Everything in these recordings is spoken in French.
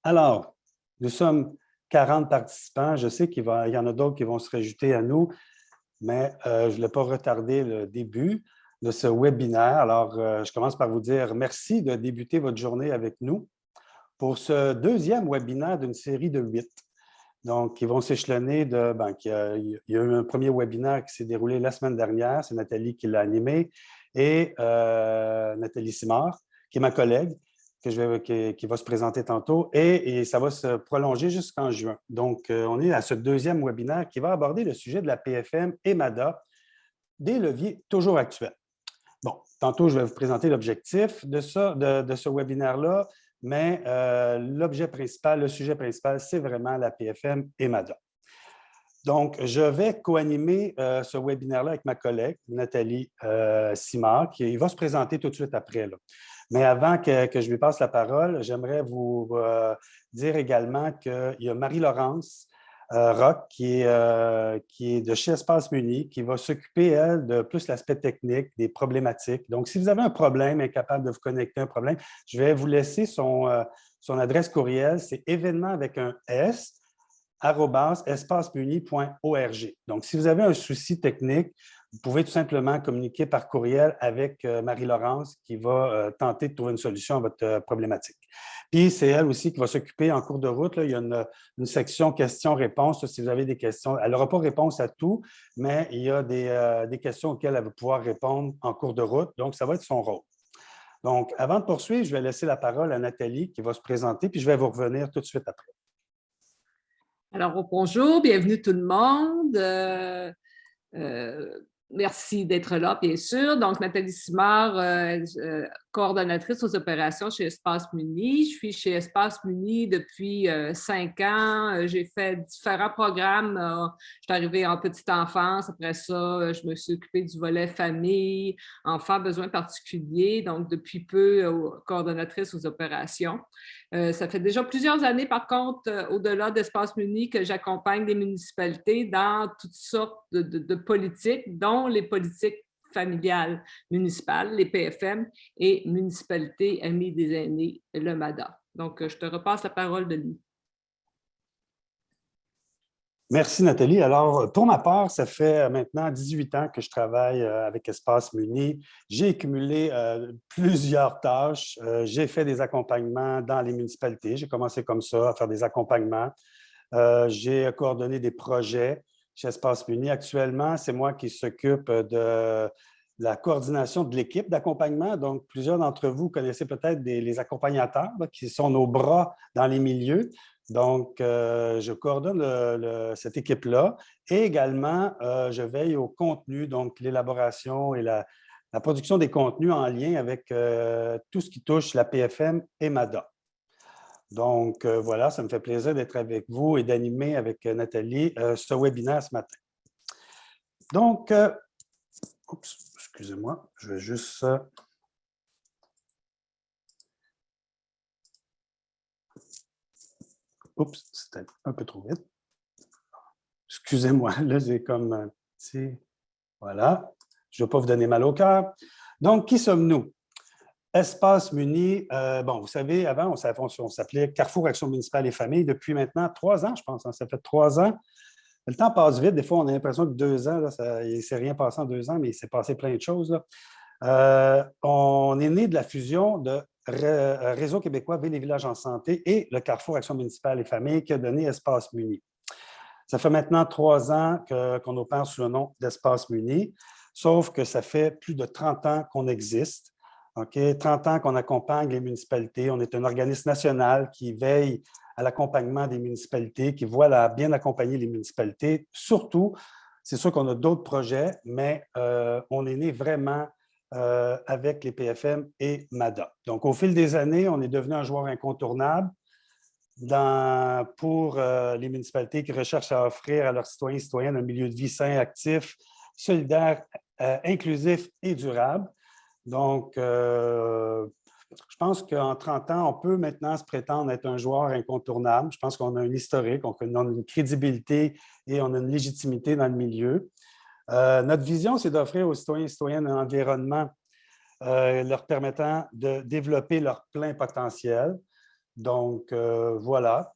Alors, nous sommes 40 participants. Je sais qu'il y en a d'autres qui vont se rajouter à nous, mais je ne voulais pas retarder le début de ce webinaire. Alors, je commence par vous dire merci de débuter votre journée avec nous pour ce deuxième webinaire d'une série de 8. Donc, ils vont s'échelonner il y a eu un premier webinaire qui s'est déroulé la semaine dernière. C'est Nathalie qui l'a animé et Nathalie Simard, qui est ma collègue, qui va se présenter tantôt, et ça va se prolonger jusqu'en juin. Donc, on est à ce deuxième webinaire qui va aborder le sujet de la PFM et MADA, des leviers toujours actuels. Bon, tantôt, je vais vous présenter l'objectif de ce webinaire-là, mais le sujet principal, c'est vraiment la PFM et MADA. Donc, je vais co-animer ce webinaire-là avec ma collègue, Nathalie Simard, qui va se présenter tout de suite après, là. Mais avant que je lui passe la parole, j'aimerais vous dire également qu'il y a Marie-Laurence Roch, qui est de chez Espace Muni, qui va s'occuper, elle, de plus l'aspect technique, des problématiques. Donc, si vous avez un problème, incapable de vous connecter à un problème, je vais vous laisser son adresse courriel. C'est événement avec un S, @espacemuni.org. Donc, si vous avez un souci technique, vous pouvez tout simplement communiquer par courriel avec Marie-Laurence qui va tenter de trouver une solution à votre problématique. Puis, c'est elle aussi qui va s'occuper en cours de route. Là, il y a une section questions-réponses. Si vous avez des questions, elle n'aura pas réponse à tout, mais il y a des questions auxquelles elle va pouvoir répondre en cours de route. Donc, ça va être son rôle. Donc, avant de poursuivre, je vais laisser la parole à Nathalie qui va se présenter, puis je vais vous revenir tout de suite après. Alors, bonjour, bienvenue tout le monde. Merci d'être là, bien sûr. Donc, Nathalie Simard, coordonnatrice aux opérations chez Espace Muni. Je suis chez Espace Muni depuis 5 ans. J'ai fait différents programmes. Je suis arrivée en petite enfance. Après ça, je me suis occupée du volet famille, enfants, besoins particuliers. Donc, depuis peu, coordonnatrice aux opérations. Ça fait déjà plusieurs années, par contre, au-delà d'Espace Muni, que j'accompagne des municipalités dans toutes sortes de politiques, dont les politiques familiales municipales, les PFM, et municipalités amies des aînés, le MADA. Donc, je te repasse la parole, Denis. Merci, Nathalie. Alors, pour ma part, ça fait maintenant 18 ans que je travaille avec Espace Muni. J'ai accumulé plusieurs tâches. J'ai fait des accompagnements dans les municipalités. J'ai commencé comme ça, à faire des accompagnements. J'ai coordonné des projets chez Espace Muni. Actuellement, c'est moi qui s'occupe de la coordination de l'équipe d'accompagnement. Donc, plusieurs d'entre vous connaissez peut-être les accompagnateurs là, qui sont nos bras dans les milieux. Donc, je coordonne cette équipe-là et également, je veille au contenu, donc l'élaboration et la production des contenus en lien avec tout ce qui touche la PFM et MADA. Donc, voilà, ça me fait plaisir d'être avec vous et d'animer avec Nathalie ce webinaire ce matin. Donc, excusez-moi, je vais juste... Oups, c'était un peu trop vite. Excusez-moi, là, j'ai comme un petit... Voilà, je ne veux pas vous donner mal au cœur. Donc, qui sommes-nous? Espace Muni, bon, vous savez, avant, on s'appelait Carrefour Action municipale et famille depuis maintenant 3 ans, je pense. Hein, ça fait 3 ans. Le temps passe vite. Des fois, on a l'impression que 2 ans, là, il ne s'est rien passé en 2 ans, mais il s'est passé plein de choses. Là. On est né de la fusion de Réseau québécois Villes et Villages en santé et le Carrefour Action municipale et famille qui a donné Espace Muni. Ça fait maintenant 3 ans qu'on opère sous le nom d'Espace Muni, sauf que ça fait plus de 30 ans qu'on existe. Okay? 30 ans qu'on accompagne les municipalités. On est un organisme national qui veille à l'accompagnement des municipalités, qui voit à bien accompagner les municipalités. Surtout, c'est sûr qu'on a d'autres projets, mais on est né vraiment avec les PFM et MADA. Donc, au fil des années, on est devenu un joueur incontournable pour les municipalités qui recherchent à offrir à leurs citoyens et citoyennes un milieu de vie sain, actif, solidaire, inclusif et durable. Donc, je pense qu'en 30 ans, on peut maintenant se prétendre être un joueur incontournable. Je pense qu'on a un historique, on a une crédibilité et on a une légitimité dans le milieu. Notre vision, c'est d'offrir aux citoyens et citoyennes un environnement leur permettant de développer leur plein potentiel. Donc, voilà.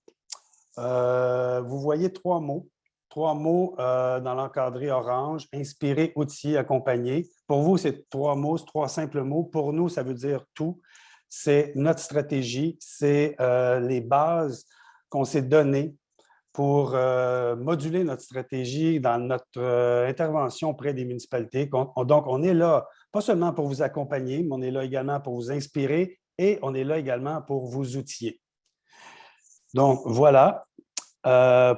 Vous voyez trois mots. Trois mots dans l'encadré orange, inspiré, outillé, accompagné. Pour vous, c'est trois mots, c'est trois simples mots. Pour nous, ça veut dire tout. C'est notre stratégie, c'est les bases qu'on s'est données pour moduler notre stratégie dans notre intervention auprès des municipalités. Donc, on est là, pas seulement pour vous accompagner, mais on est là également pour vous inspirer et on est là également pour vous outiller. Donc, voilà.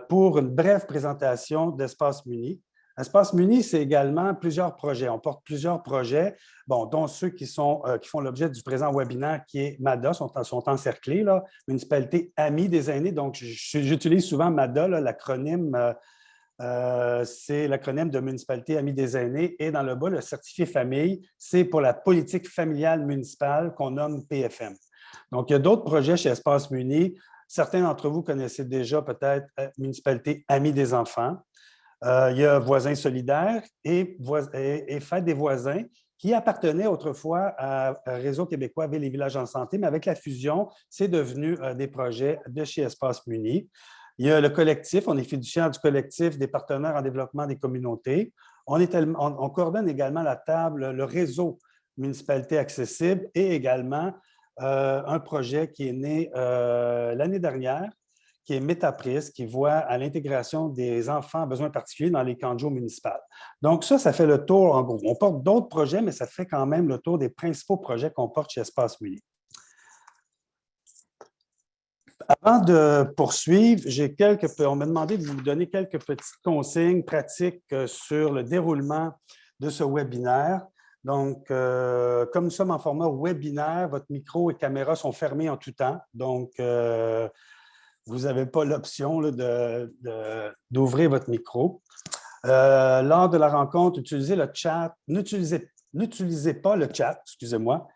Pour une brève présentation d'Espace Muni. Espace Muni, c'est également plusieurs projets. On porte plusieurs projets, bon, dont ceux qui font l'objet du présent webinaire qui est MADA, sont encerclés, là, Municipalité Amie des aînés. Donc, j'utilise souvent MADA, l'acronyme, c'est l'acronyme de Municipalité Amie des aînés. Et dans le bas, le certifié famille, c'est pour la politique familiale municipale qu'on nomme PFM. Donc, il y a d'autres projets chez Espace Muni. Certains d'entre vous connaissez déjà peut-être Municipalité Amis des enfants. Il y a Voisins solidaires et Fête des voisins qui appartenaient autrefois à Réseau québécois Villes et villages en santé, mais avec la fusion, c'est devenu des projets de chez Espace Muni. Il y a le collectif, on est fiduciaire du collectif des partenaires en développement des communautés. On coordonne également la table, le réseau Municipalité accessible et également un projet qui est né l'année dernière, qui est Métapris, qui voit à l'intégration des enfants à besoins particuliers dans les camps de jour municipales. Donc ça fait le tour en gros. On porte d'autres projets, mais ça fait quand même le tour des principaux projets qu'on porte chez Espace Muni. Avant de poursuivre, on m'a demandé de vous donner quelques petites consignes pratiques sur le déroulement de ce webinaire. Donc, comme nous sommes en format webinaire, votre micro et caméra sont fermés en tout temps. Donc, vous n'avez pas l'option d'ouvrir votre micro. Lors de la rencontre, utilisez le chat. N'utilisez pas le chat, excusez-moi.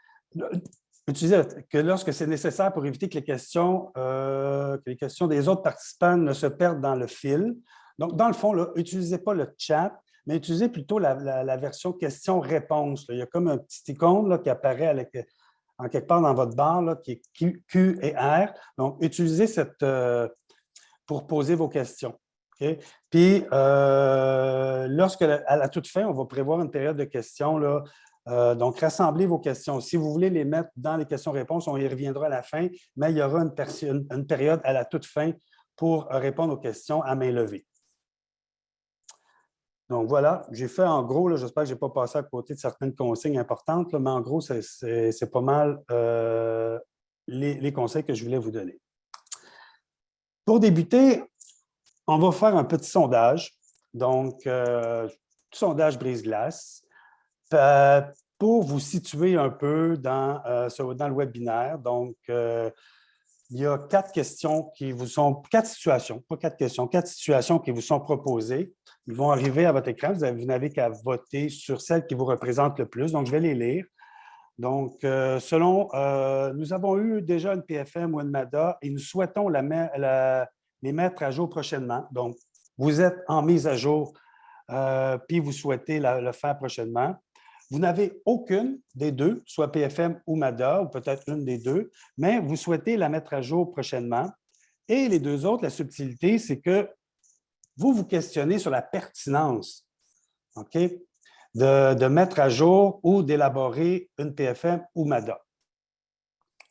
Utilisez que lorsque c'est nécessaire pour éviter que les questions des autres participants ne se perdent dans le fil. Donc, dans le fond, n'utilisez pas le chat, mais utilisez plutôt la version questions-réponses. Il y a comme un petit icône là, qui apparaît en quelque part dans votre barre, là, qui est Q et R. Donc, utilisez pour poser vos questions. Okay? Puis, à la toute fin, on va prévoir une période de questions. Là, donc, rassemblez vos questions. Si vous voulez les mettre dans les questions-réponses, on y reviendra à la fin, mais il y aura une période à la toute fin pour répondre aux questions à main levée. Donc, voilà, j'ai fait en gros, j'espère que je n'ai pas passé à côté de certaines consignes importantes, là, mais en gros, c'est pas mal les conseils que je voulais vous donner. Pour débuter, on va faire un petit sondage. Donc, petit sondage brise-glace pour vous situer un peu dans le webinaire. Donc, il y a quatre situations, pas quatre questions, quatre situations qui vous sont proposées. Ils vont arriver à votre écran. Vous n'avez qu'à voter sur celle qui vous représente le plus. Donc, je vais les lire. Donc, nous avons eu déjà une PFM ou une MADA et nous souhaitons les mettre à jour prochainement. Donc, vous êtes en mise à jour, puis vous souhaitez le faire prochainement. Vous n'avez aucune des deux, soit PFM ou MADA, ou peut-être une des deux, mais vous souhaitez la mettre à jour prochainement. Et les deux autres, la subtilité, c'est que vous questionnez sur la pertinence, OK, de mettre à jour ou d'élaborer une PFM ou MADA.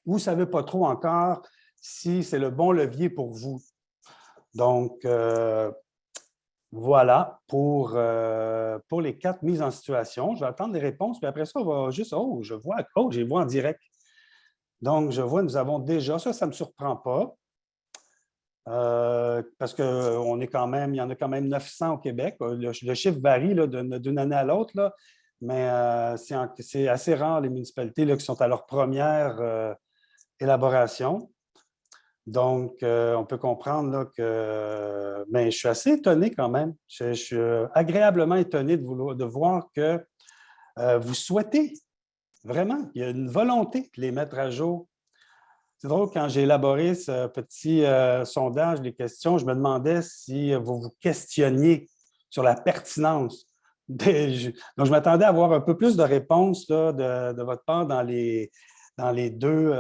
Vous ne savez pas trop encore si c'est le bon levier pour vous. Donc, voilà pour les quatre mises en situation. Je vais attendre les réponses, puis après ça, on va juste... Oh, je les vois en direct. Donc, je vois, nous avons déjà... Ça ne me surprend pas. Parce qu'il y en a quand même 900 au Québec. Le chiffre varie d'une année à l'autre, mais c'est assez rare les municipalités qui sont à leur première élaboration. Donc, on peut comprendre là, que je suis assez étonné quand même. Je suis agréablement étonné de voir que vous souhaitez vraiment, il y a une volonté de les mettre à jour. C'est drôle, quand j'ai élaboré ce petit sondage, les questions, je me demandais si vous vous questionniez sur la pertinence. Donc, je m'attendais à avoir un peu plus de réponses là, de votre part dans les deux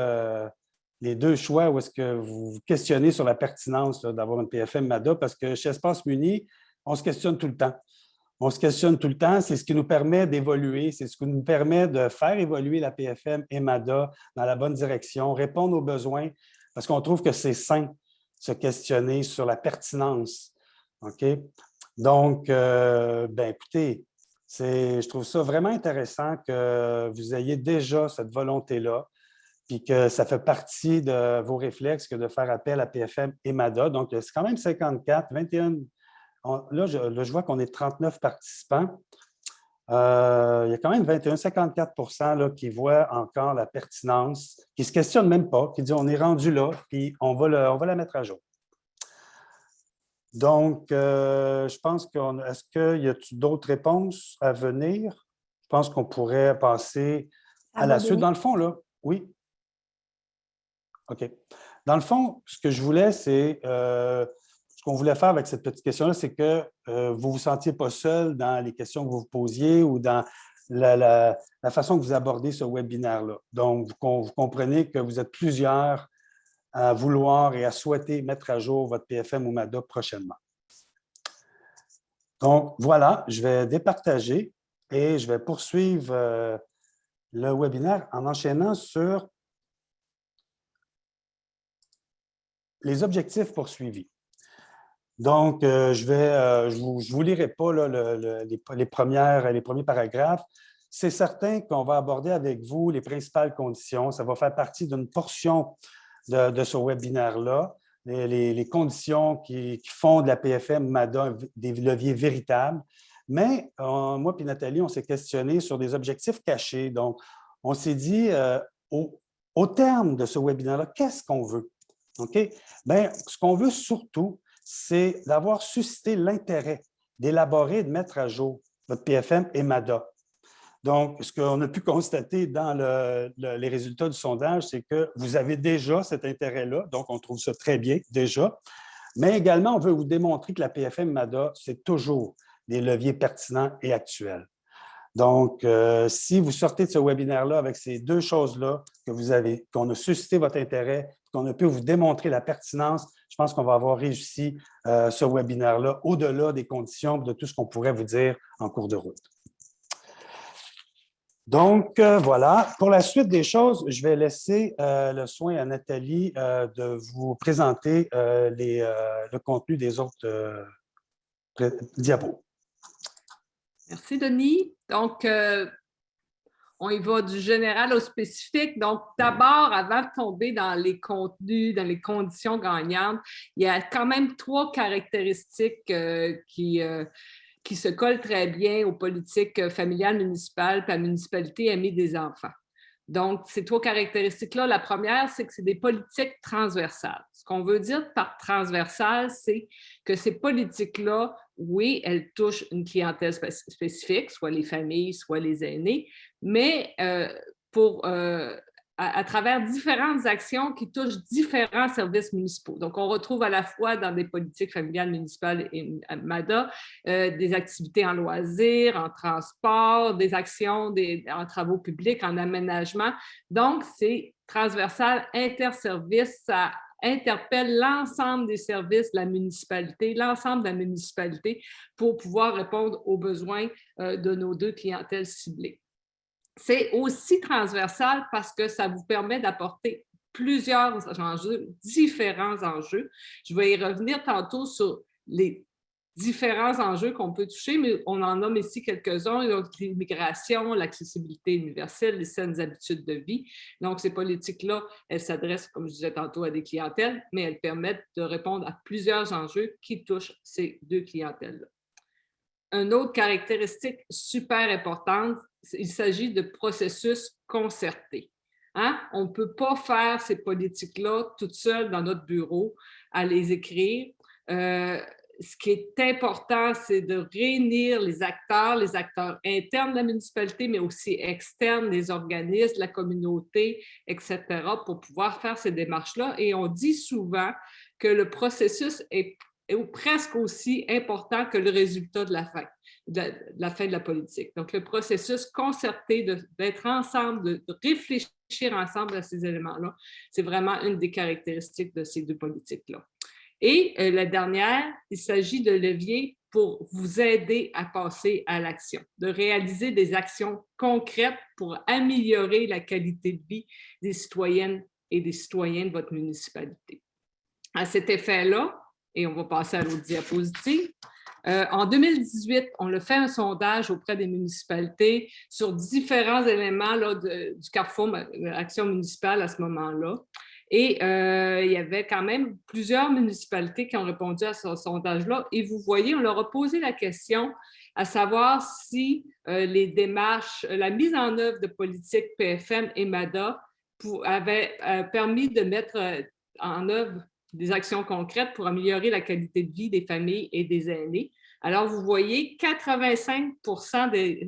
les deux choix où est-ce que vous vous questionnez sur la pertinence d'avoir une PFM MADA, parce que chez Espace Muni, on se questionne tout le temps. On se questionne tout le temps, c'est ce qui nous permet d'évoluer, c'est ce qui nous permet de faire évoluer la PFM et MADA dans la bonne direction, répondre aux besoins, parce qu'on trouve que c'est sain de se questionner sur la pertinence. OK? Donc, écoutez, je trouve ça vraiment intéressant que vous ayez déjà cette volonté-là, puis que ça fait partie de vos réflexes que de faire appel à PFM et MADA. Donc, c'est quand même 54, 21. Là, je vois qu'on est 39 participants. Il y a quand même 21, 54 là, qui voient encore la pertinence, qui ne se questionnent même pas, qui disent on est rendu là, puis on va la mettre à jour. Donc, je pense est-ce qu'il y a d'autres réponses à venir? Je pense qu'on pourrait passer à la suite. Dans le fond, là, oui? OK. Dans le fond, ce que je voulais, c'est ce qu'on voulait faire avec cette petite question-là, c'est que vous ne vous sentiez pas seul dans les questions que vous vous posiez ou dans la façon que vous abordez ce webinaire-là. Donc, vous comprenez que vous êtes plusieurs à vouloir et à souhaiter mettre à jour votre PFM ou MADA prochainement. Donc, voilà, je vais départager et je vais poursuivre le webinaire en enchaînant sur les objectifs poursuivis. Donc, je ne vous lirai pas là, les premiers paragraphes. C'est certain qu'on va aborder avec vous les principales conditions. Ça va faire partie d'une portion de ce webinaire-là, les conditions qui font de la PFM MADA des leviers véritables. Mais moi et Nathalie, on s'est questionné sur des objectifs cachés. Donc, on s'est dit, au terme de ce webinaire-là, qu'est-ce qu'on veut? OK? Bien, ce qu'on veut surtout, c'est d'avoir suscité l'intérêt d'élaborer et de mettre à jour votre PFM et MADA. Donc, ce qu'on a pu constater dans les résultats du sondage, c'est que vous avez déjà cet intérêt-là, donc on trouve ça très bien déjà, mais également, on veut vous démontrer que la PFM MADA, c'est toujours des leviers pertinents et actuels. Donc, si vous sortez de ce webinaire-là avec ces deux choses-là qu'on a suscité votre intérêt, qu'on a pu vous démontrer la pertinence, je pense qu'on va avoir réussi ce webinaire-là au-delà des conditions de tout ce qu'on pourrait vous dire en cours de route. Donc, voilà. Pour la suite des choses, je vais laisser le soin à Nathalie de vous présenter le contenu des autres diapos. Merci, Denis. Donc, on y va du général au spécifique. Donc, d'abord, avant de tomber dans les contenus, dans les conditions gagnantes, il y a quand même 3 caractéristiques qui se collent très bien aux politiques familiales, municipales, puis à la municipalité aimée des enfants. Donc, ces 3 caractéristiques-là, la première, c'est que c'est des politiques transversales. Ce qu'on veut dire par transversal, c'est que ces politiques-là, oui, elles touchent une clientèle spécifique, soit les familles, soit les aînés, mais à travers différentes actions qui touchent différents services municipaux. Donc, on retrouve à la fois dans des politiques familiales, municipales et MADA, des activités en loisirs, en transport, des actions en travaux publics, en aménagement. Donc, c'est transversal, interservice, ça interpelle l'ensemble des services de la municipalité, l'ensemble de la municipalité pour pouvoir répondre aux besoins de nos 2 clientèles ciblées. C'est aussi transversal parce que ça vous permet d'apporter plusieurs enjeux, différents enjeux. Je vais y revenir tantôt sur les différents enjeux qu'on peut toucher, mais on en nomme ici quelques-uns, donc l'immigration, l'accessibilité universelle, les saines habitudes de vie. Donc, ces politiques-là, elles s'adressent, comme je disais tantôt, à des clientèles, mais elles permettent de répondre à plusieurs enjeux qui touchent ces 2 clientèles-là. Une autre caractéristique super importante, il s'agit de processus concertés. Hein? On ne peut pas faire ces politiques-là toutes seules dans notre bureau à les écrire. Ce qui est important, c'est de réunir les acteurs internes de la municipalité, mais aussi externes, les organismes, la communauté, etc., pour pouvoir faire ces démarches-là. Et on dit souvent que le processus est presque aussi important que le résultat de la fin. de la fin de la politique. Donc, le processus concerté d'être ensemble, de réfléchir ensemble à ces éléments-là, c'est vraiment une des caractéristiques de ces deux politiques-là. Et la dernière, il s'agit de leviers pour vous aider à passer à l'action, de réaliser des actions concrètes pour améliorer la qualité de vie des citoyennes et des citoyens de votre municipalité. À cet effet-là, et on va passer à l'autre diapositive, en 2018, on a fait un sondage auprès des municipalités sur différents éléments là, du carrefour Action municipale à ce moment-là. Et il y avait quand même plusieurs municipalités qui ont répondu à ce sondage-là. Et vous voyez, on leur a posé la question à savoir si les démarches, la mise en œuvre de politiques PFM et MADA avait permis de mettre en œuvre des actions concrètes pour améliorer la qualité de vie des familles et des aînés. Alors, vous voyez, 85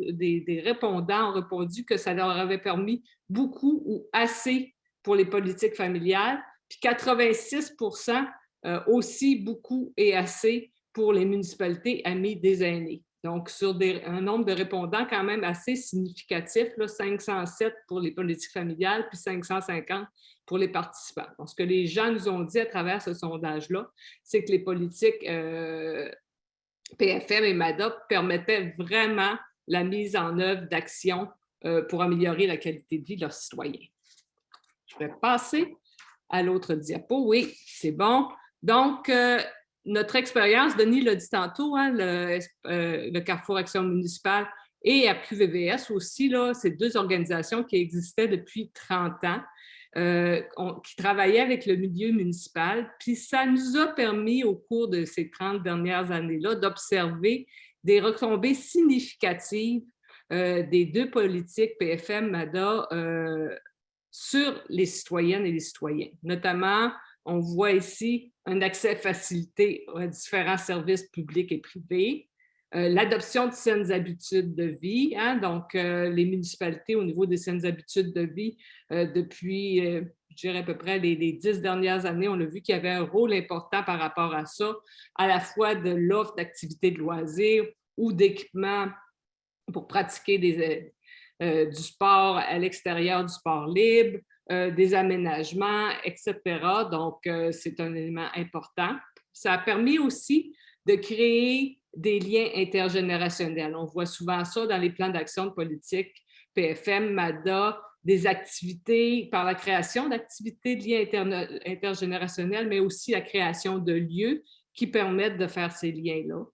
des répondants ont répondu que ça leur avait permis beaucoup ou assez pour les politiques familiales, puis 86 aussi beaucoup et assez pour les municipalités amies des aînés. Donc, sur un nombre de répondants quand même assez significatif, là, 507 pour les politiques familiales, puis 550 pour les participants. Donc, ce que les gens nous ont dit à travers ce sondage-là, c'est que les politiques PFM et MADA permettaient vraiment la mise en œuvre d'actions pour améliorer la qualité de vie de leurs citoyens. Je vais passer à l'autre diapo. Oui, c'est bon. Donc, notre expérience, Denis l'a dit tantôt, hein, le Carrefour Action municipale et APQ-VVS aussi, c'est deux organisations qui existaient depuis 30 ans, qui travaillaient avec le milieu municipal. Puis ça nous a permis, au cours de ces 30 dernières années-là, d'observer des retombées significatives des deux politiques PFM-MADA sur les citoyennes et les citoyens. Notamment, on voit ici un accès facilité à différents services publics et privés, l'adoption de saines habitudes de vie, hein, donc les municipalités au niveau des saines habitudes de vie, depuis, je dirais à peu près les 10 dernières années, on a vu qu'il y avait un rôle important par rapport à ça, à la fois de l'offre d'activités de loisirs ou d'équipements pour pratiquer du sport à l'extérieur du sport libre, des aménagements, etc. Donc, c'est un élément important. Ça a permis aussi de créer des liens intergénérationnels. On voit souvent ça dans les plans d'action de politique PFM, MADA, des activités, par la création d'activités de liens intergénérationnels, mais aussi la création de lieux qui permettent de faire ces liens-là.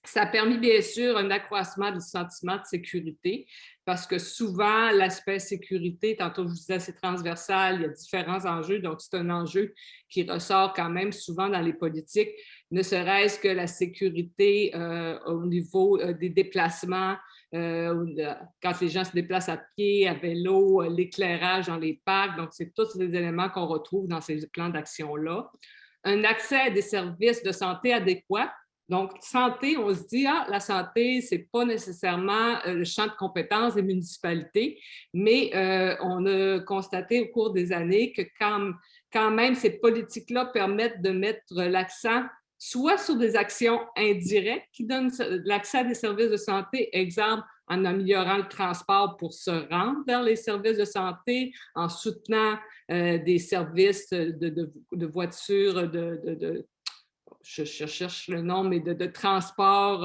Ça a permis, bien sûr, un accroissement du sentiment de sécurité parce que souvent, l'aspect sécurité, tantôt je vous disais, c'est transversal, il y a différents enjeux, donc c'est un enjeu qui ressort quand même souvent dans les politiques, ne serait-ce que la sécurité au niveau des déplacements, quand les gens se déplacent à pied, à vélo, l'éclairage dans les parcs, donc c'est tous des éléments qu'on retrouve dans ces plans d'action-là. Un accès à des services de santé adéquats. Donc, santé, on se dit, la santé, ce n'est pas nécessairement le champ de compétences des municipalités, mais on a constaté au cours des années que quand même, ces politiques-là permettent de mettre l'accent soit sur des actions indirectes qui donnent l'accès à des services de santé, exemple, en améliorant le transport pour se rendre vers les services de santé, en soutenant des services de voitures, je cherche le nom, mais de transport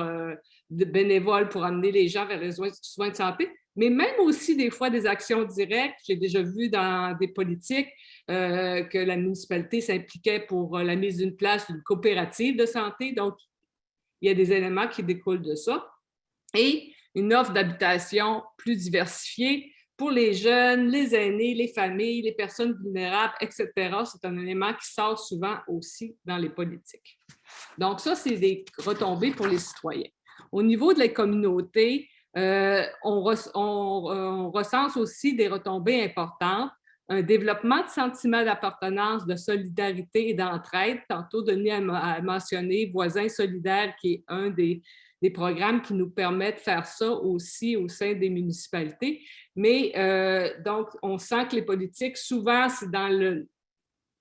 de bénévoles pour amener les gens vers les soins de santé, mais même aussi des fois des actions directes. J'ai déjà vu dans des politiques que la municipalité s'impliquait pour la mise d'une place d'une coopérative de santé. Donc, il y a des éléments qui découlent de ça. Et une offre d'habitation plus diversifiée pour les jeunes, les aînés, les familles, les personnes vulnérables, etc. C'est un élément qui sort souvent aussi dans les politiques. Donc, ça, c'est des retombées pour les citoyens. Au niveau de la communauté, on recense aussi des retombées importantes, un développement de sentiment d'appartenance, de solidarité et d'entraide. Tantôt, Denis a mentionné Voisins solidaires, qui est un des programmes qui nous permettent de faire ça aussi au sein des municipalités. Mais donc, on sent que les politiques, souvent, c'est dans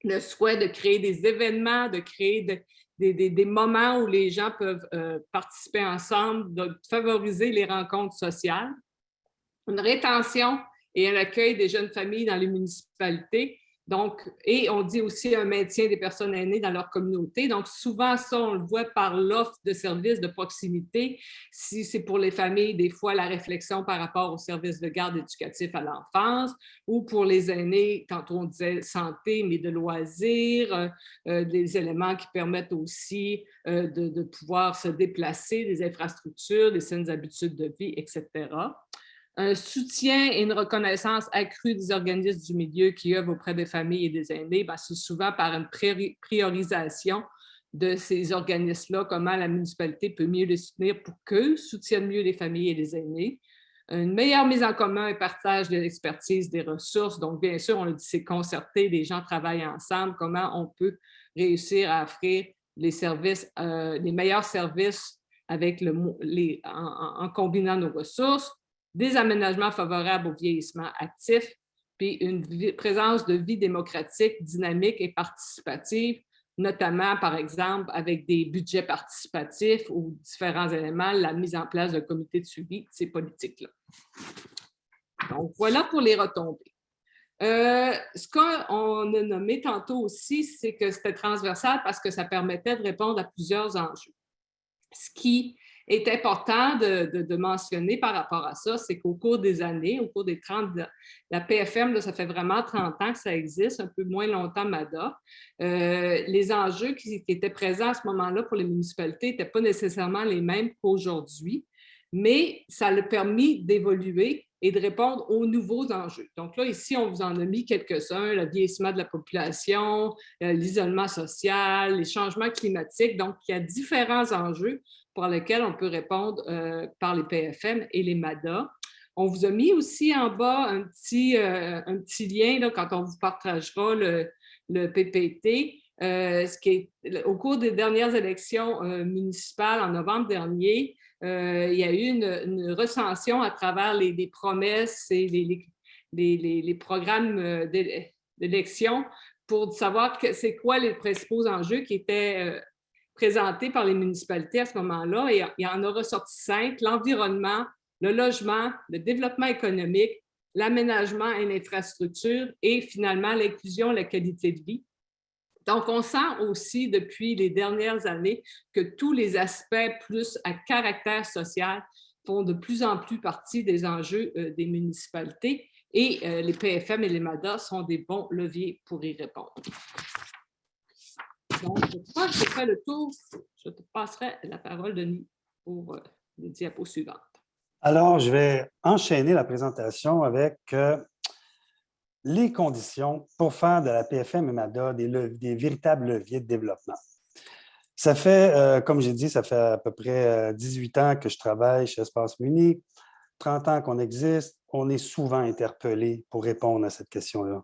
le souhait de créer des événements, de créer des moments où les gens peuvent participer ensemble, de favoriser les rencontres sociales, une rétention et un accueil des jeunes familles dans les municipalités. Donc, et on dit aussi un maintien des personnes aînées dans leur communauté. Donc, souvent, ça, on le voit par l'offre de services de proximité. Si c'est pour les familles, des fois, la réflexion par rapport aux services de garde éducatif à l'enfance, ou pour les aînés, quand on disait santé, mais de loisirs, des éléments qui permettent aussi de pouvoir se déplacer, des infrastructures, des saines habitudes de vie, etc. Un soutien et une reconnaissance accrue des organismes du milieu qui œuvrent auprès des familles et des aînés, c'est souvent par une priorisation de ces organismes-là, comment la municipalité peut mieux les soutenir pour qu'eux soutiennent mieux les familles et les aînés. Une meilleure mise en commun et partage de l'expertise, des ressources. Donc, bien sûr, on le dit, c'est concerté, les gens travaillent ensemble, comment on peut réussir à offrir les services, les meilleurs services avec en combinant nos ressources, des aménagements favorables au vieillissement actif, puis une présence de vie démocratique, dynamique et participative, notamment, par exemple, avec des budgets participatifs ou différents éléments, la mise en place d'un comité de suivi de ces politiques-là. Donc, voilà pour les retombées. Ce qu'on a nommé tantôt aussi, c'est que c'était transversal parce que ça permettait de répondre à plusieurs enjeux. Ce qui est important de mentionner par rapport à ça, c'est qu'au cours des années, au cours des 30, la PFM, là, ça fait vraiment 30 ans que ça existe, un peu moins longtemps MADA. Les enjeux qui étaient présents à ce moment-là pour les municipalités n'étaient pas nécessairement les mêmes qu'aujourd'hui, mais ça a permis d'évoluer et de répondre aux nouveaux enjeux. Donc là, ici, on vous en a mis quelques-uns, le vieillissement de la population, l'isolement social, les changements climatiques. Donc, il y a différents enjeux pour lesquels on peut répondre par les PFM et les MADA. On vous a mis aussi en bas un petit lien là, quand on vous partagera le PPT. Au cours des dernières élections municipales en novembre dernier, il y a eu une recension à travers les promesses et les programmes d'élection pour savoir c'est quoi les principaux enjeux qui étaient présentés par les municipalités à ce moment-là. Et il y en a ressorti 5, l'environnement, le logement, le développement économique, l'aménagement et l'infrastructure et finalement l'inclusion et la qualité de vie. Donc, on sent aussi depuis les dernières années que tous les aspects plus à caractère social font de plus en plus partie des enjeux des municipalités et les PFM et les MADA sont des bons leviers pour y répondre. Donc, je crois que j'ai fait le tour. Je te passerai la parole, Denis, pour les diapos suivantes. Alors, je vais enchaîner la présentation avec les conditions pour faire de la PFM et MADA des véritables leviers de développement. Ça fait, comme j'ai dit, ça fait à peu près 18 ans que je travaille chez Espace Muni, 30 ans qu'on existe. On est souvent interpellé pour répondre à cette question-là.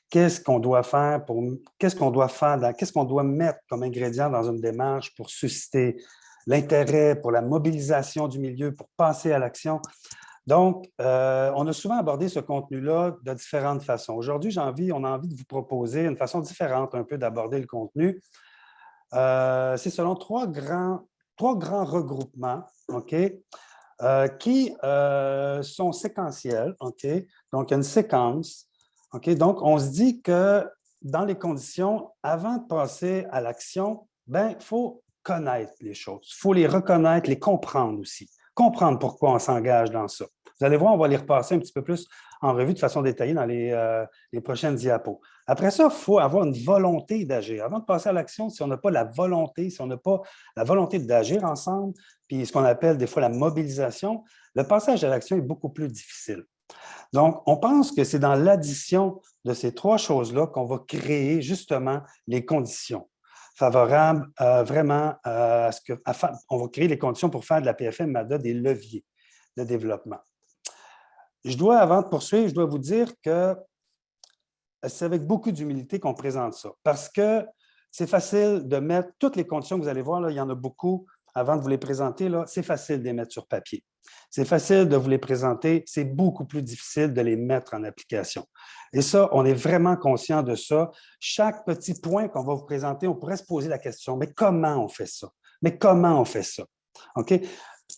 Qu'est-ce qu'on doit faire qu'est-ce qu'on doit mettre comme ingrédient dans une démarche pour susciter l'intérêt, pour la mobilisation du milieu, pour passer à l'action? Donc, on a souvent abordé ce contenu-là de différentes façons. Aujourd'hui, on a envie de vous proposer une façon différente un peu d'aborder le contenu. C'est selon trois grands regroupements, OK, qui sont séquentiels, OK? Donc, il y a une séquence. OK? Donc, on se dit que dans les conditions, avant de passer à l'action, il faut connaître les choses. Il faut les reconnaître, les comprendre aussi. Comprendre pourquoi on s'engage dans ça. Vous allez voir, on va les repasser un petit peu plus en revue de façon détaillée dans les prochaines diapos. Après ça, il faut avoir une volonté d'agir. Avant de passer à l'action, si on n'a pas la volonté, si on n'a pas la volonté d'agir ensemble, puis ce qu'on appelle des fois la mobilisation, le passage à l'action est beaucoup plus difficile. Donc, on pense que c'est dans l'addition de ces trois choses-là qu'on va créer justement les conditions favorables vraiment à ce que... on va créer les conditions pour faire de la PFM MADA des leviers de développement. Avant de poursuivre, je dois vous dire que c'est avec beaucoup d'humilité qu'on présente ça parce que c'est facile de mettre toutes les conditions que vous allez voir, là, il y en a beaucoup. avant de vous les présenter, c'est facile de les mettre sur papier. C'est facile de vous les présenter, c'est beaucoup plus difficile de les mettre en application. Et ça, on est vraiment conscient de ça. Chaque petit point qu'on va vous présenter, on pourrait se poser la question, mais comment on fait ça? Mais comment on fait ça? OK?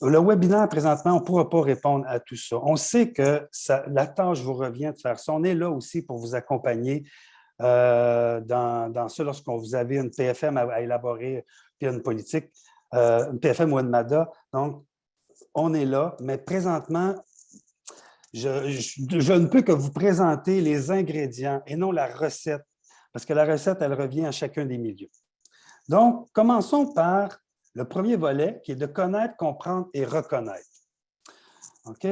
Le webinaire, présentement, on ne pourra pas répondre à tout ça. On sait que la tâche vous revient de faire ça. On est là aussi pour vous accompagner dans ça lorsqu'on vous avez une PFM à élaborer, puis une politique, une PFM ou une MADA. Donc, on est là, mais présentement, je ne peux que vous présenter les ingrédients et non la recette, parce que la recette, elle revient à chacun des milieux. Donc, commençons par le premier volet, qui est de connaître, comprendre et reconnaître. OK?